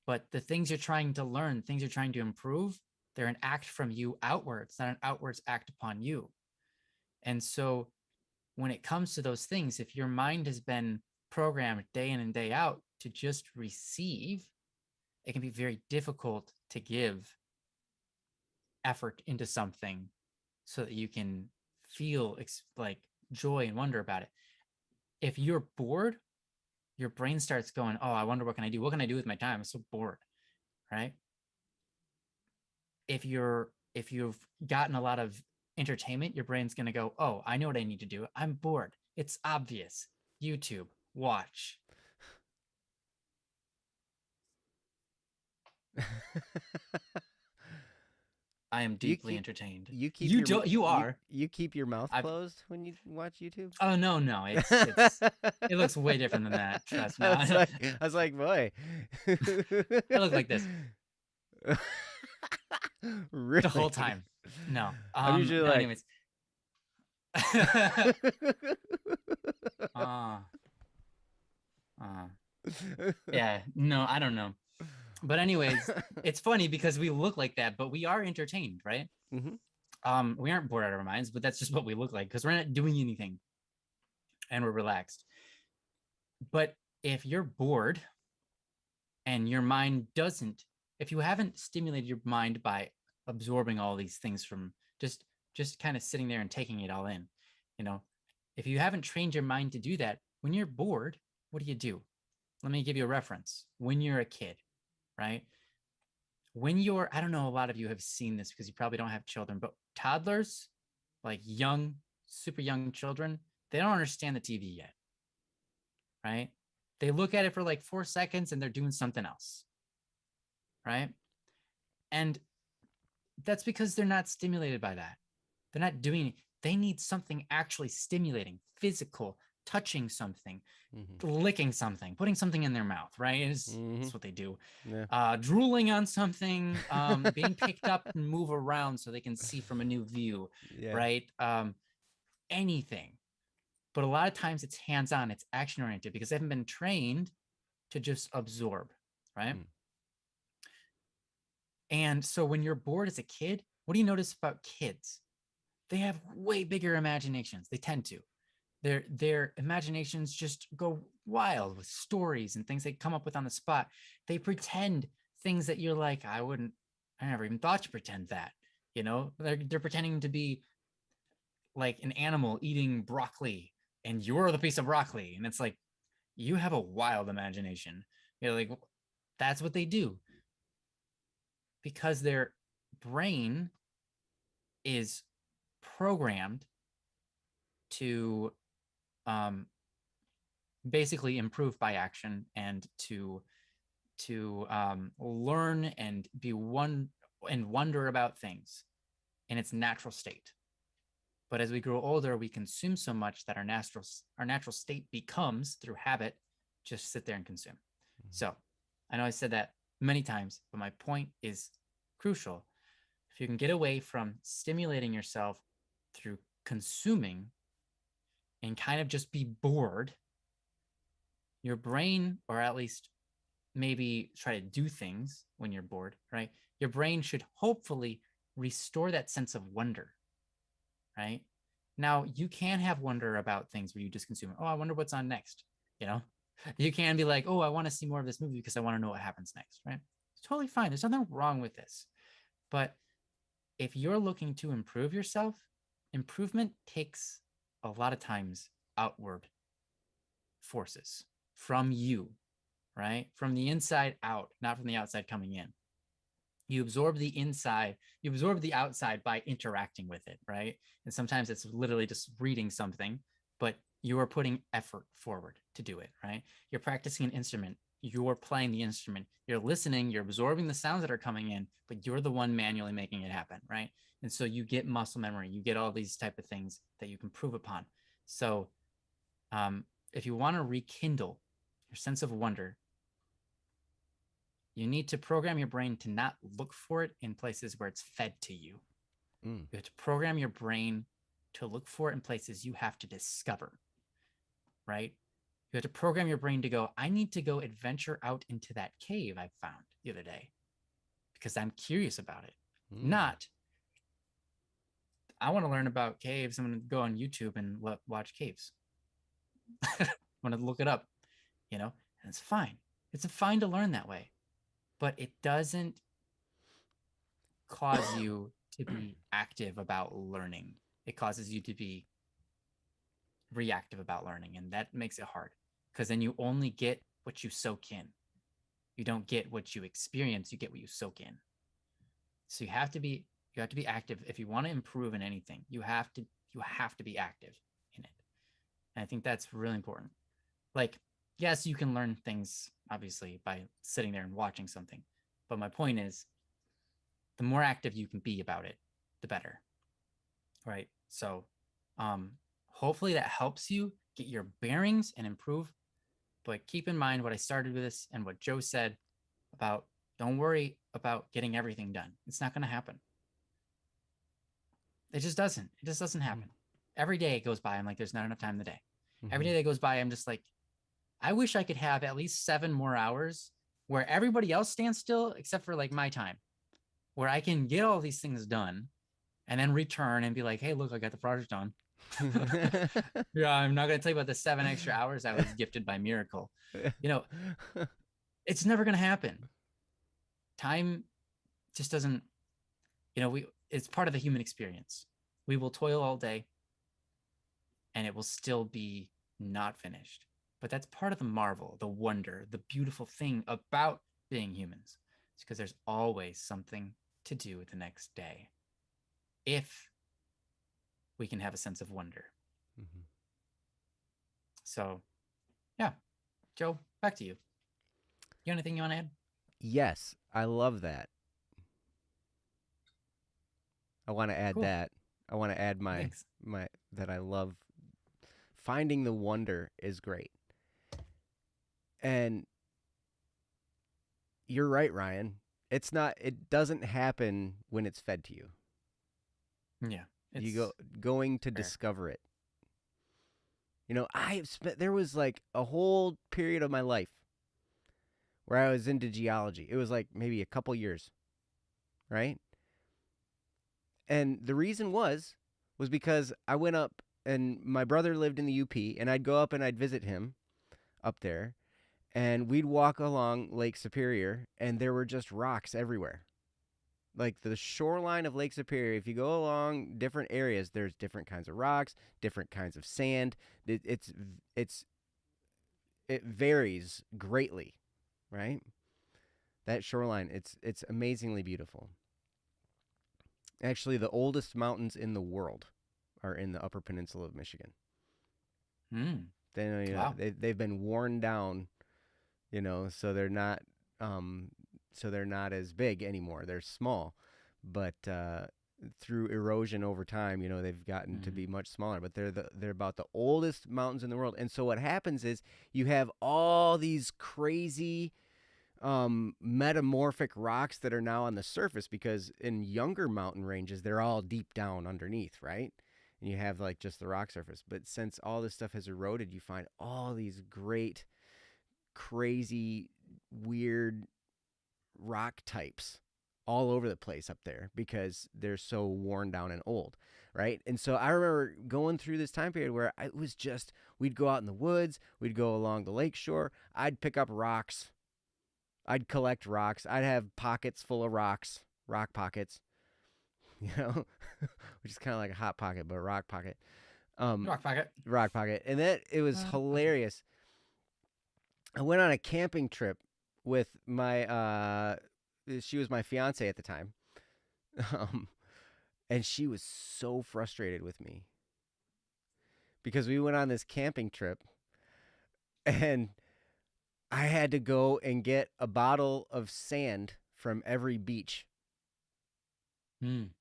But the things you're trying to learn, things you're trying to improve, they're an act from you outwards, not an outwards act upon you. And so when it comes to those things, if your mind has been programmed day in and day out to just receive, it can be very difficult to give effort into something so that you can feel like joy and wonder about it. If you're bored, your brain starts going, oh, I wonder what can I do? What can I do with my time? I'm so bored, right? If you've gotten a lot of entertainment, your brain's going to go, oh, I know what I need to do. I'm bored. It's obvious. YouTube, watch. I am You deeply keep entertained. you keep You your do. You are. you keep your mouth I've. closed when you watch YouTube? Oh no. It looks way different than that. Trust me. I was like, boy. I look like this the whole Really? time. No. I'm usually No. like, Anyways. uh, yeah. No, I don't know. But anyways, it's funny because we look like that, but we are entertained, right? Mhm. We aren't bored out of our minds, but that's just what we look like because we're not doing anything and we're relaxed. But if you're bored and your mind doesn't, if you haven't stimulated your mind by absorbing all these things from just kind of sitting there and taking it all in, you know, if you haven't trained your mind to do that, when you're bored, what do you do? Let me give you a reference. When you're a kid, right? When you're, I don't know, a lot of you have seen this because you probably don't have children, but toddlers, like young, super young children, they don't understand the TV yet, right? They look at it for like 4 seconds and they're doing something else. right? And that's because they're not stimulated by that. They're not doing it. They need something actually stimulating, physical, touching something, licking something, putting something in their mouth, right? That's what they do. Yeah. Drooling on something, being picked up and move around so they can see from a new view, Yeah. right? Anything. But a lot of times it's hands-on, it's action-oriented because they haven't been trained to just absorb, right? And so when you're bored as a kid, what do you notice about kids? They have way bigger imaginations. They tend to. Their imaginations just go wild with stories and things they come up with on the spot. They pretend things that you're like, I never even thought to pretend that. You know, they're pretending to be like an animal eating broccoli, and you're the piece of broccoli. And it's like, you have a wild imagination. You're like, that's what they do. Because their brain is programmed to basically improve by action and to learn and be one and wonder about things in its natural state. But as we grow older, we consume so much that our natural state becomes, through habit, just sit there and consume. So I know I said that many times, but my point is crucial. If you can get away from stimulating yourself through consuming and kind of just be bored, your brain, or at least maybe try to do things when you're bored, right? Your brain should hopefully restore that sense of wonder, right? Now, you can have wonder about things where you just consume, oh, I wonder what's on next, you know? You can be like, oh, I want to see more of this movie because I want to know what happens next, right? It's totally fine. There's nothing wrong with this. But if you're looking to improve yourself, improvement takes a lot of times outward forces from you, right? From the inside out, not from the outside coming in. You absorb the inside, you absorb the outside by interacting with it, right? And sometimes it's literally just reading something, but you are putting effort forward to do it, right? You're practicing an instrument, you're playing the instrument, you're listening, you're absorbing the sounds that are coming in, but you're the one manually making it happen, right? And so you get muscle memory, you get all these type of things that you can prove upon. So if you want to rekindle your sense of wonder, you need to program your brain to not look for it in places where it's fed to you. You have to program your brain to look for it in places you have to discover, right? You have to program your brain to go, I need to go adventure out into that cave I found the other day because I'm curious about it. Not, I want to learn about caves. I'm going to go on YouTube and watch caves. I'm going to look it up, you know, and it's fine. It's fine to learn that way, but it doesn't cause you to be active about learning. It causes you to be reactive about learning, and that makes it hard because then you only get what you soak in. You don't get what you experience, you get what you soak in. So you have to be active if you want to improve in anything. You have to be active in it. And I think that's really important. Like, yes, you can learn things obviously by sitting there and watching something, but my point is the more active you can be about it, the better. Right? So hopefully that helps you get your bearings and improve. But keep in mind what I started with this and what Joe said about don't worry about getting everything done. It's not going to happen. It just doesn't. It just doesn't happen. Every day it goes by, I'm like, there's not enough time in the day. Every day that goes by, I'm just like, I wish I could have at least 7 more hours where everybody else stands still except for like my time, where I can get all these things done and then return and be like, hey, look, I got the project done. Yeah, I'm not going to tell you about the 7 extra hours I was gifted by miracle. You know, it's never going to happen. Time just doesn't, you know, it's part of the human experience. We will toil all day and it will still be not finished. But that's part of the marvel, the wonder, the beautiful thing about being humans. It's because there's always something to do the next day if we can have a sense of wonder. So, yeah. Joe, back to you. You got anything you want to add? Yes, I love that. I want to add Cool. that. I want to add Thanks. my that I love finding the wonder is great. And you're right, Ryan. It doesn't happen when it's fed to you. Yeah. It's You going to fair. discover it. There was like a whole period of my life where I was into geology. It was like maybe a couple years, right? And the reason was because I went up and my brother lived in the UP, and I'd go up and I'd visit him up there, and we'd walk along Lake Superior, and there were just rocks everywhere. Like the shoreline of Lake Superior, if you go along different areas, there's different kinds of rocks, different kinds of sand. It varies greatly, right? That shoreline, it's amazingly beautiful. Actually, the oldest mountains in the world are in the Upper Peninsula of Michigan. Mm. Wow. They've been worn down, so they're not as big anymore. They're small, but through erosion over time, they've gotten to be much smaller. But they're about the oldest mountains in the world. And so what happens is you have all these crazy metamorphic rocks that are now on the surface, because in younger mountain ranges they're all deep down underneath, right? And you have like just the rock surface. But since all this stuff has eroded, you find all these great, crazy, weird rock types all over the place up there because they're so worn down and old, right? And so I remember going through this time period where it was just, we'd go out in the woods, we'd go along the lake shore, I'd pick up rocks, I'd collect rocks, I'd have pockets full of rocks, rock pockets, which is kind of like a hot pocket, but a rock pocket. Rock pocket. Rock pocket. And it was hilarious. I went on a camping trip with my, she was my fiance at the time. And she was so frustrated with me because we went on this camping trip and I had to go and get a bottle of sand from every beach.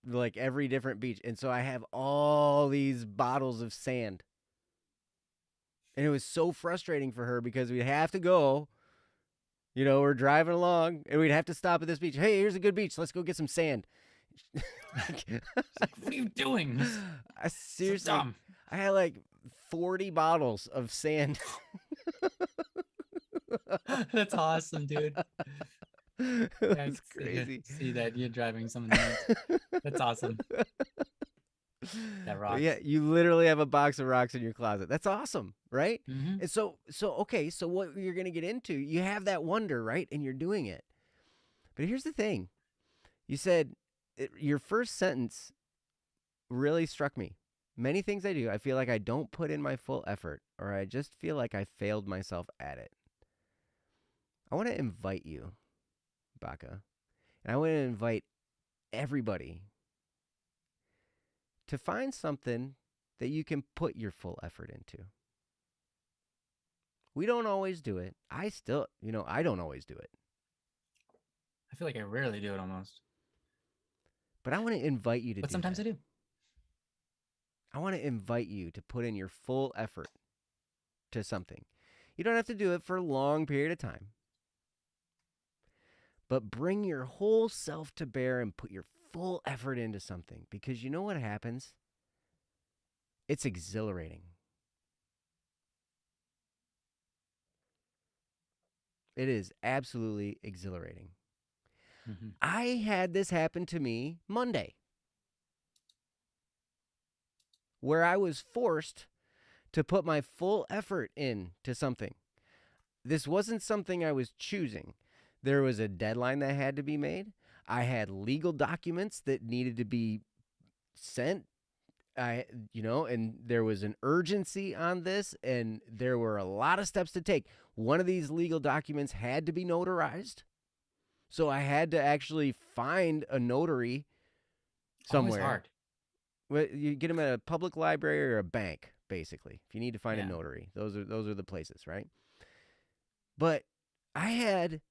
Like every different beach. And so I have all these bottles of sand. And it was so frustrating for her because we'd have to go, we're driving along and we'd have to stop at this beach. Hey, here's a good beach. Let's go get some sand. Like, what are you doing? I seriously, so dumb. I had like 40 bottles of sand. That's awesome, dude. That's crazy. See that you're driving someone else. That's awesome. That rocks. Yeah, you literally have a box of rocks in your closet. That's awesome, right? Mm-hmm. And so okay, so what you're going to get into, you have that wonder, right? And you're doing it. But here's the thing. You said your first sentence really struck me. Many things I do, I feel like I don't put in my full effort, or I just feel like I failed myself at it. I want to invite you, Baka, and I want to invite everybody to find something that you can put your full effort into. We don't always do it. I don't always do it. I feel like I rarely do it almost. But I want to invite you to do it. But sometimes I do. I want to invite you to put in your full effort to something. You don't have to do it for a long period of time. But bring your whole self to bear and put your full effort into something. Because you know what happens? It's exhilarating. It is absolutely exhilarating. Mm-hmm. I had this happen to me Monday, where I was forced to put my full effort into something. This wasn't something I was choosing. There was a deadline that had to be made. I had legal documents that needed to be sent. And there was an urgency on this, and there were a lot of steps to take. One of these legal documents had to be notarized. So I had to actually find a notary somewhere. Always hard. Well, you get them at a public library or a bank, basically. If you need to find a notary, those are the places, right? But I had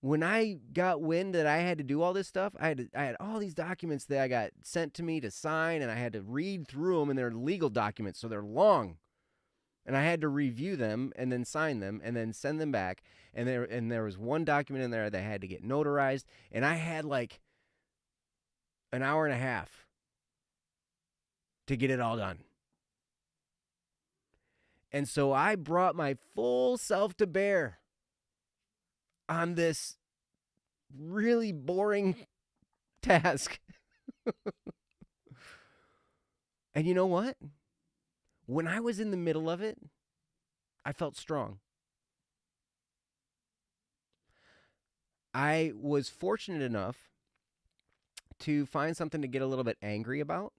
when I got wind that I had to do all this stuff, I had all these documents that I got sent to me to sign, and I had to read through them, and they're legal documents, so they're long. And I had to review them and then sign them and then send them back. And there was one document in there that had to get notarized, and I had like an hour and a half to get it all done. And so I brought my full self to bear on this really boring task. And you know what? When I was in the middle of it, I felt strong. I was fortunate enough to find something to get a little bit angry about.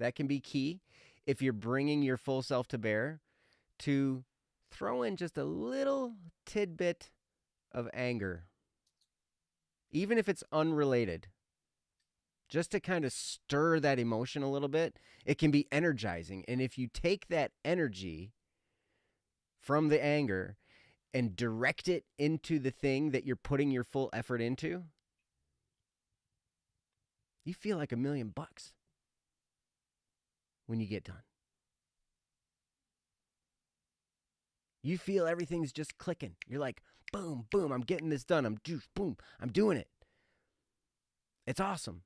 That can be key if you're bringing your full self to bear, to throw in just a little tidbit of anger, even if it's unrelated, just to kind of stir that emotion a little bit. It can be energizing. And if you take that energy from the anger and direct it into the thing that you're putting your full effort into, you feel like $1,000,000 when you get done. You feel everything's just clicking. You're like, boom, boom, I'm getting this done. Boom, I'm doing it. It's awesome.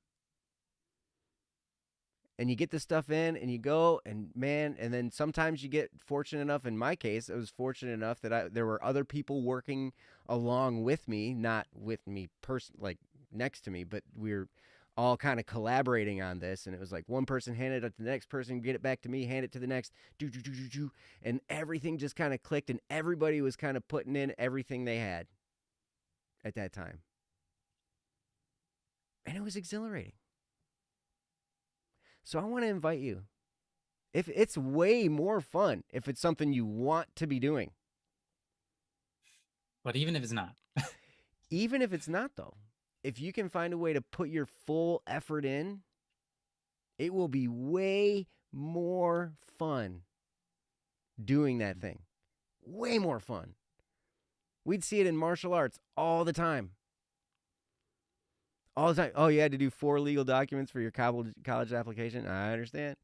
And you get the stuff in and you go, and man, and then sometimes you get fortunate enough. In my case, I was fortunate enough that there were other people working along with me, not with me like next to me, but we're all kind of collaborating on this. And it was like one person handed it to the next person, get it back to me, hand it to the next, and everything just kind of clicked, and everybody was kind of putting in everything they had at that time. And it was exhilarating. So I want to invite you. If it's way more fun if it's something you want to be doing. But even if it's not. Even if it's not, though, if you can find a way to put your full effort in, it will be way more fun doing that thing. Way more fun. We'd see it in martial arts all the time. All the time. Oh, you had to do 4 legal documents for your college application? I understand.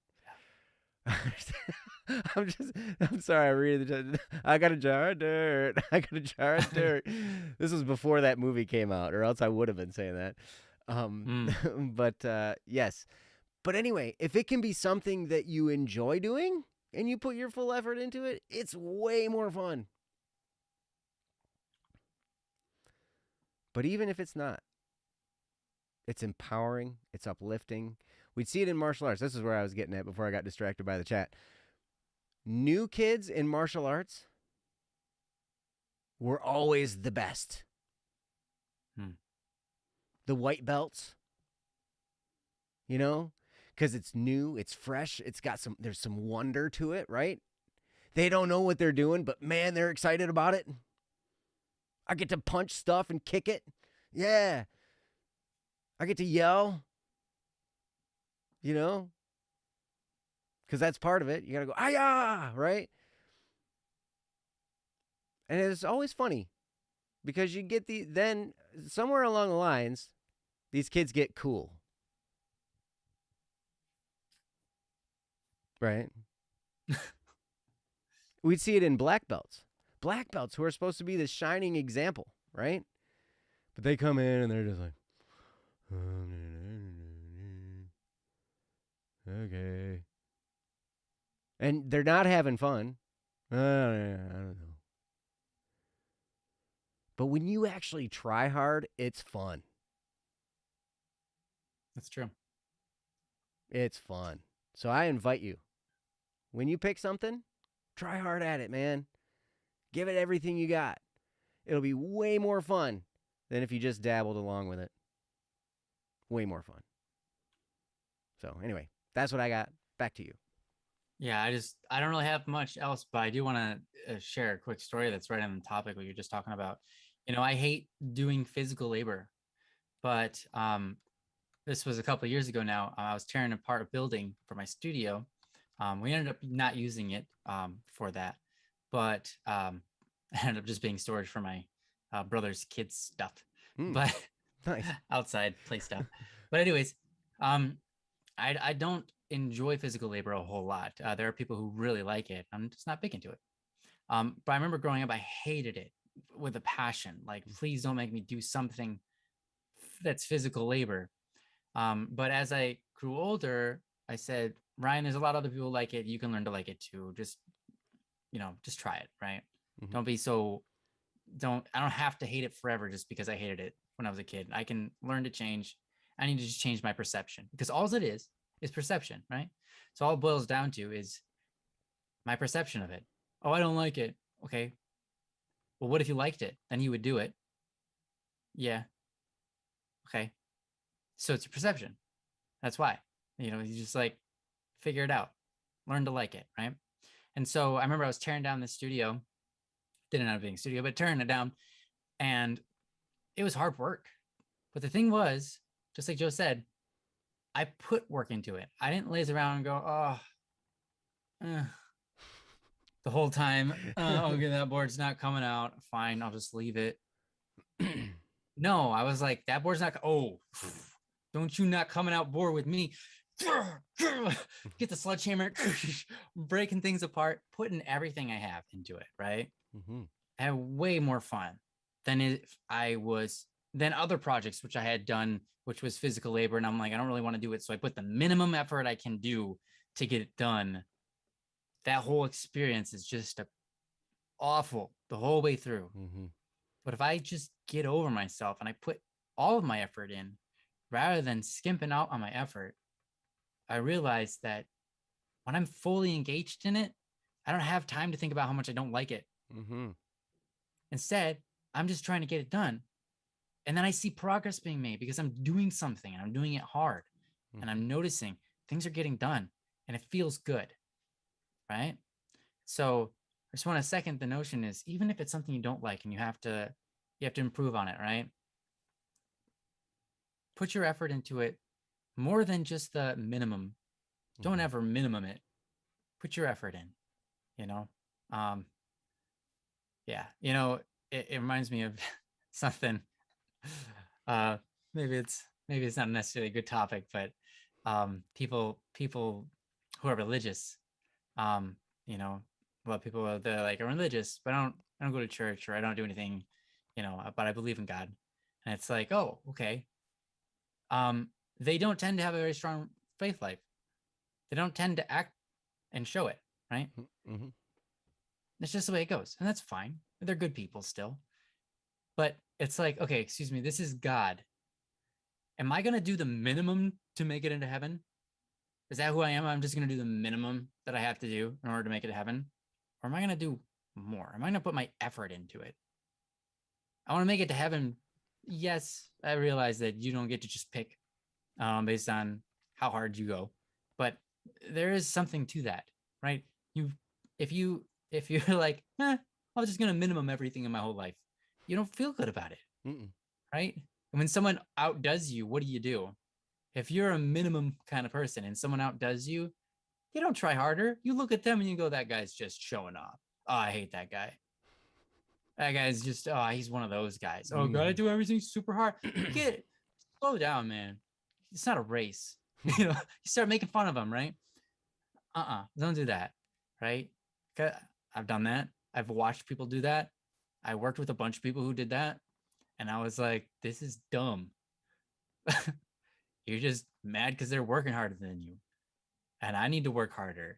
I'm sorry. I got a jar of dirt. I got a jar of dirt. This was before that movie came out, or else I would have been saying that. But yes. But anyway, if it can be something that you enjoy doing and you put your full effort into it, it's way more fun. But even if it's not, it's empowering. It's uplifting. We'd see it in martial arts. This is where I was getting at before I got distracted by the chat. New kids in martial arts were always the best. The white belts, you know, because it's new, it's fresh, there's some wonder to it, right? They don't know what they're doing, but man, they're excited about it. I get to punch stuff and kick it. Yeah. I get to yell, you know, because that's part of it. You got to go, "Ayah!" right? And it's always funny because you get then somewhere along the lines, these kids get cool. Right? We'd see it in black belts. Black belts who are supposed to be the shining example, right? But they come in and they're just like, okay. And they're not having fun. I don't know. But when you actually try hard, it's fun. That's true. It's fun. So I invite you. When you pick something, try hard at it, man. Give it everything you got. It'll be way more fun than if you just dabbled along with it. Way more fun. So anyway, that's what I got. Back to you. Yeah, I don't really have much else, but I do want to share a quick story that's right on the topic what you're just talking about. You know, I hate doing physical labor, but this was a couple of years ago now. I was tearing apart a building for my studio. We ended up not using it for that, but it ended up just being storage for my brother's kids stuff, Mm, but nice. outside play stuff. But anyways, I don't enjoy physical labor a whole lot. There are people who really like it. I'm just not big into it. But I remember growing up, I hated it with a passion. Like, please don't make me do something that's physical labor. But as I grew older, I said, Ryan, there's a lot of other people like it. You can learn to like it too. Just, just try it, right? Mhm. Don't be so, I don't have to hate it forever just because I hated it when I was a kid. I can learn to change. I need to just change my perception, because all it is perception, right? So all it boils down to is my perception of it. Oh, I don't like it. Okay. Well, what if you liked it? Then you would do it. Yeah. Okay. So it's your perception. That's why. You just like figure it out, learn to like it, right? And so I remember I was tearing down the studio, didn't end up being a studio, but tearing it down, and it was hard work. But the thing was, just like Joe said, I put work into it. I didn't laze around and go, oh, the whole time. Okay, that board's not coming out. Fine, I'll just leave it. No, I was like, that board's not. Oh, don't you not coming out board with me? Get the sledgehammer, breaking things apart, putting everything I have into it. Right. Mm-hmm. I had way more fun than if I was than other projects which I had done, which was physical labor. And I'm like, I don't really want to do it. So I put the minimum effort I can do to get it done. That whole experience is just awful the whole way through. Mm-hmm. But if I just get over myself and I put all of my effort in rather than skimping out on my effort, I realized that when I'm fully engaged in it, I don't have time to think about how much I don't like it. Mm-hmm. Instead, I'm just trying to get it done. And then I see progress being made because I'm doing something and I'm doing it hard. And I'm noticing things are getting done and it feels good. Right. So I just want to second the notion is, even if it's something you don't like and you have to improve on it, right? Put your effort into it more than just the minimum. Don't ever minimum it. Put your effort in, you know? Yeah, it reminds me of something. Uh, maybe it's not necessarily a good topic, but people who are religious, um, you know, a lot of people they're like, I'm religious, but I don't go to church or I don't do anything, but I believe in God. And it's like, oh, okay. They don't tend to have a very strong faith life. They don't tend to act and show it, right? Mm-hmm. It's just the way it goes. And that's fine. They're good people still. But it's like, okay, excuse me, this is God. Am I going to do the minimum to make it into heaven? Is that who I am? I'm just going to do the minimum that I have to do in order to make it to heaven? Or am I going to do more? Am I going to put my effort into it? I want to make it to heaven. Yes, I realize that you don't get to just pick based on how hard you go, but there is something to that, right? If you're like, I was just gonna minimum everything in my whole life, you don't feel good about it, right? And when someone outdoes you, what do? If you're a minimum kind of person and someone outdoes you, you don't try harder. You look at them and you go, that guy's just showing off. Oh, I hate that guy. That guy's just, oh, he's one of those guys. Oh, gotta do everything super hard. Slow down, man. It's not a race. You start making fun of them, right? Don't do that, right? I've done that. I've watched people do that. I worked with a bunch of people who did that, and I was like, this is dumb. You're just mad because they're working harder than you, and I need to work harder.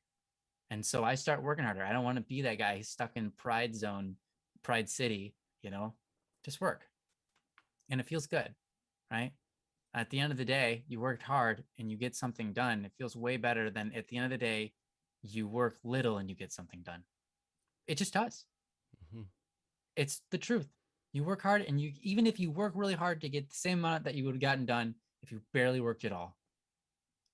And so I start working harder. I don't want to be that guy stuck in pride zone, pride city, just work. And it feels good, right? At the end of the day, you worked hard and you get something done. It feels way better than at the end of the day, you work little and you get something done. It just does. It's the truth. You work hard, and even if you work really hard to get the same amount that you would have gotten done if you barely worked at all,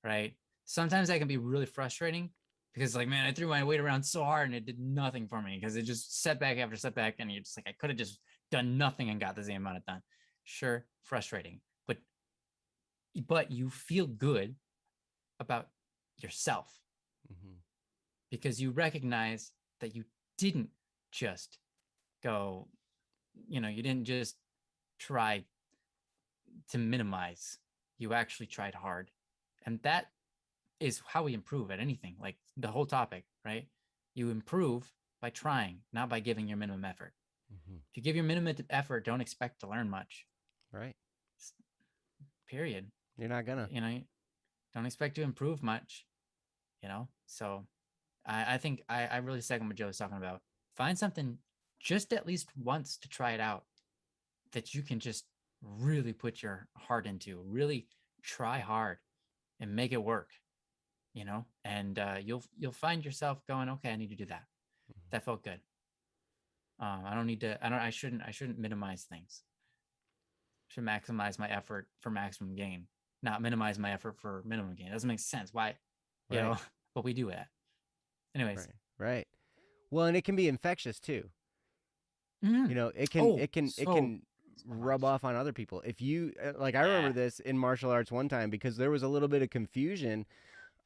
right? Sometimes that can be really frustrating because, like, man, I threw my weight around so hard and it did nothing for me because it just setback after setback, and you're just like, I could have just done nothing and got the same amount of done. Sure, frustrating, but you feel good about yourself because you recognize that you didn't just go you didn't just try to minimize. You actually tried hard. And that is how we improve at anything, like the whole topic, right? You improve by trying, not by giving your minimum effort. Mm-hmm. If you give your minimum effort, don't expect to learn much. Right. Period. You're not gonna. Don't expect to improve much. So I think I really second what Joe was talking about. Find something just at least once to try it out that you can just really put your heart into, really try hard and make it work, and you'll find yourself going, okay, I need to do that. That felt good. I shouldn't minimize things. I should maximize my effort for maximum gain, not minimize my effort for minimum gain. It doesn't make sense. Why, Right. but we do that. Anyways. Right. Well, and it can be infectious too. Mhm. It can so rub much. off on other people. If you like, I remember Yeah. this in martial arts one time because there was a little bit of confusion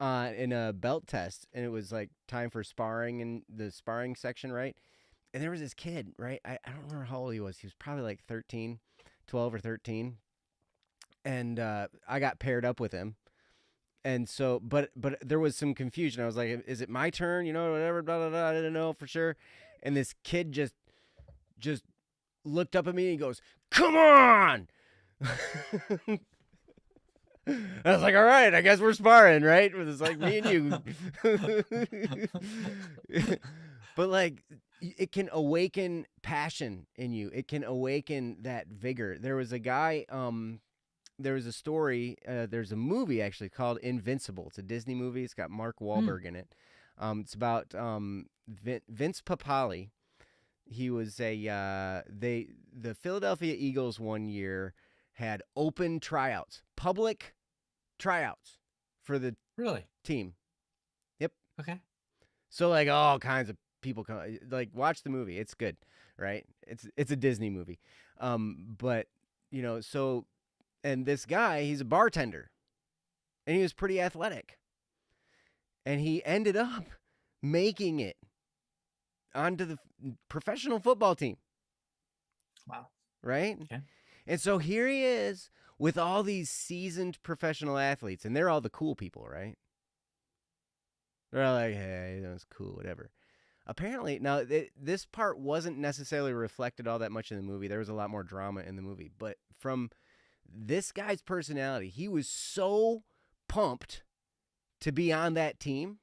in a belt test, and it was like time for sparring in the sparring section, right? And there was this kid, right? I don't remember how old he was. He was probably like 13, 12 or 13. And I got paired up with him. And so, but there was some confusion. I was like, is it my turn? Whatever, blah, blah, blah. I didn't know for sure. And this kid just looked up at me and he goes, "Come on!" I was like, all right, I guess we're sparring, right? It's like me and you. But like, it can awaken passion in you. It can awaken that vigor. There was a guy, there was a story, there's a movie actually called Invincible. It's a Disney movie. It's got Mark Wahlberg in it. It's about Vince Papale. He was the Philadelphia Eagles one year had open tryouts, public tryouts for the Really? team. Yep. Okay. So like all kinds of people come, like, watch the movie. It's good, right? It's a Disney movie. But so, and this guy, he's a bartender, and he was pretty athletic, and he ended up making it onto the professional football team. Wow. Right? Okay. And so here he is with all these seasoned professional athletes, and they're all the cool people, right? They're all like, hey, that's cool, whatever. Apparently, now, this part wasn't necessarily reflected all that much in the movie. There was a lot more drama in the movie. But from this guy's personality, he was so pumped to be on that team.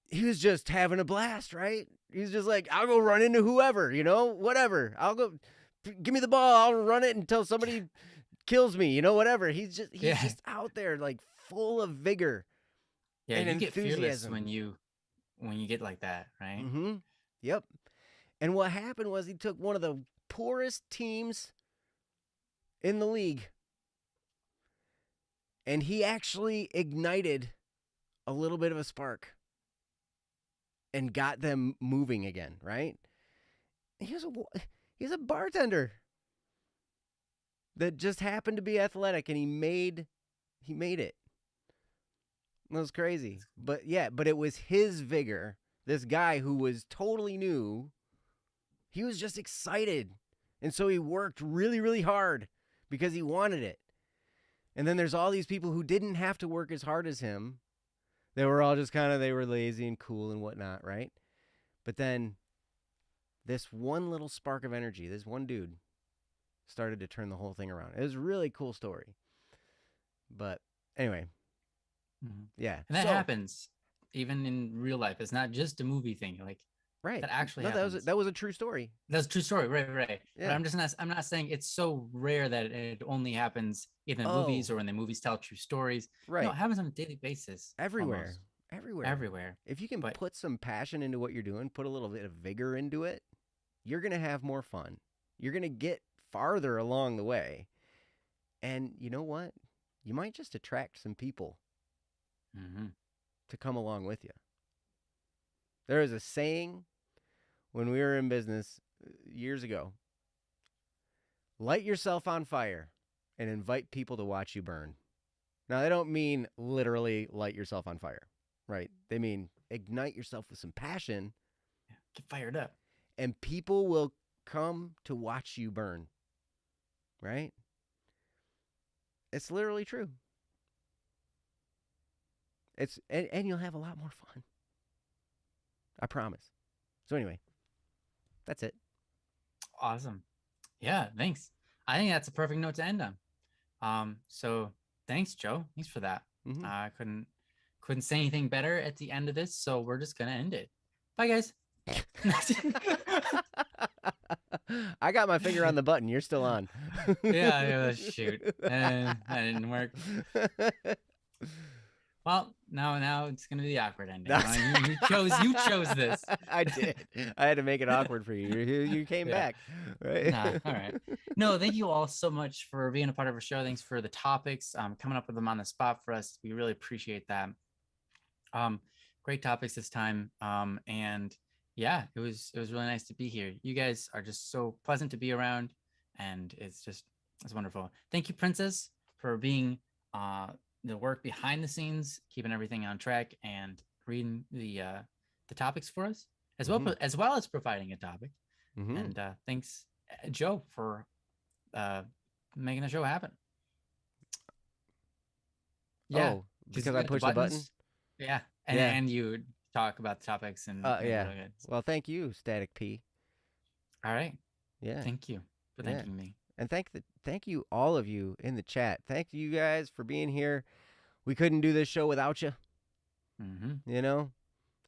He was just having a blast, right? He's just like, I'll go run into whoever, whatever. I'll go, give me the ball. I'll run it until somebody kills me, whatever. He's just out there, like, full of vigor. Yeah, and you get fearless enthusiasm. when you get like that, right? Mm-hmm. Yep. And what happened was he took one of the poorest teams in the league, and he actually ignited a little bit of a spark and got them moving again, right? He's a bartender that just happened to be athletic, and he made it. That was crazy. But it was his vigor. This guy who was totally new, he was just excited. And so he worked really, really hard because he wanted it. And then there's all these people who didn't have to work as hard as him. They were all just they were lazy and cool and whatnot, right? But then this one little spark of energy, this one dude, started to turn the whole thing around. It was a really cool story. But anyway, yeah. And that happens even in real life. It's not just a movie thing. Like, right. That actually happens. That was a true story. That's a true story. Right. Yeah. But I'm not saying it's so rare that it only happens either in movies or when the movies tell true stories. Right. No, it happens on a daily basis. Everywhere. Almost. Everywhere. If you can put some passion into what you're doing, put a little bit of vigor into it, you're going to have more fun. You're going to get farther along the way. And you know what? You might just attract some people to come along with you. There is a saying when we were in business years ago: light yourself on fire and invite people to watch you burn. Now, they don't mean literally light yourself on fire, right? They mean ignite yourself with some passion. Get fired up. and people will come to watch you burn. Right? It's literally true. And you'll have a lot more fun. I promise. So anyway, that's it. Awesome. Yeah, thanks. I think that's a perfect note to end on. So thanks, Joe. Thanks for that. Mhm. I couldn't say anything better at the end of this, so we're just gonna end it. Bye, guys. I got my finger on the button. You're still on. Yeah, shoot. That didn't work. Well, now it's gonna be the awkward ending. You chose this. I did. I had to make it awkward for you. You came Yeah. back. Right? Nah, all right. No, thank you all so much for being a part of our show. Thanks for the topics, coming up with them on the spot for us. We really appreciate that. Great topics this time. And yeah, it was really nice to be here. You guys are just so pleasant to be around, and it's wonderful. Thank you, Princess, for being the work behind the scenes, keeping everything on track, and reading the topics for us, as well as providing a topic. Mhm. And thanks, Joe, for making the show happen. Yeah, Oh, because you I got pushed the button. buttons. Yeah, and you talk about the topics and Yeah. really good. Well, thank you, Static P. All right. Yeah. Thank you for Yeah. thanking me. And thank you all of you in the chat. Thank you guys for being here. We couldn't do this show without you. Mm-hmm. You know,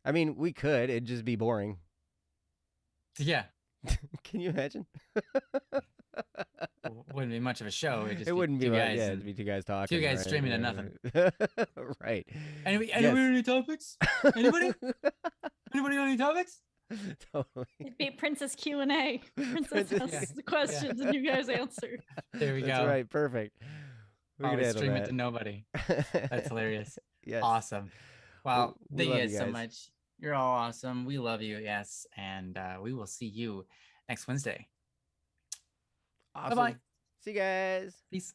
I mean, we could. It'd just be boring. Yeah. Can you imagine? Wouldn't be much of a show. It wouldn't be two like, guys. it'd be two guys talking. Two guys right? streaming to nothing. Right. Anybody Yes. any topics? Anybody? Anybody on any topics? Totally. It'd be Princess Q&A. Princess Princess- asks the questions and you guys answer. There we That's go. right. Perfect. We Always could stream handle it to nobody. that. That's hilarious. Yes. Awesome. Well, We thank love you you guys so guys. much. You're all awesome. We love you. Yes. And we will see you next Wednesday. Awesome. Bye-bye. See you guys. Peace.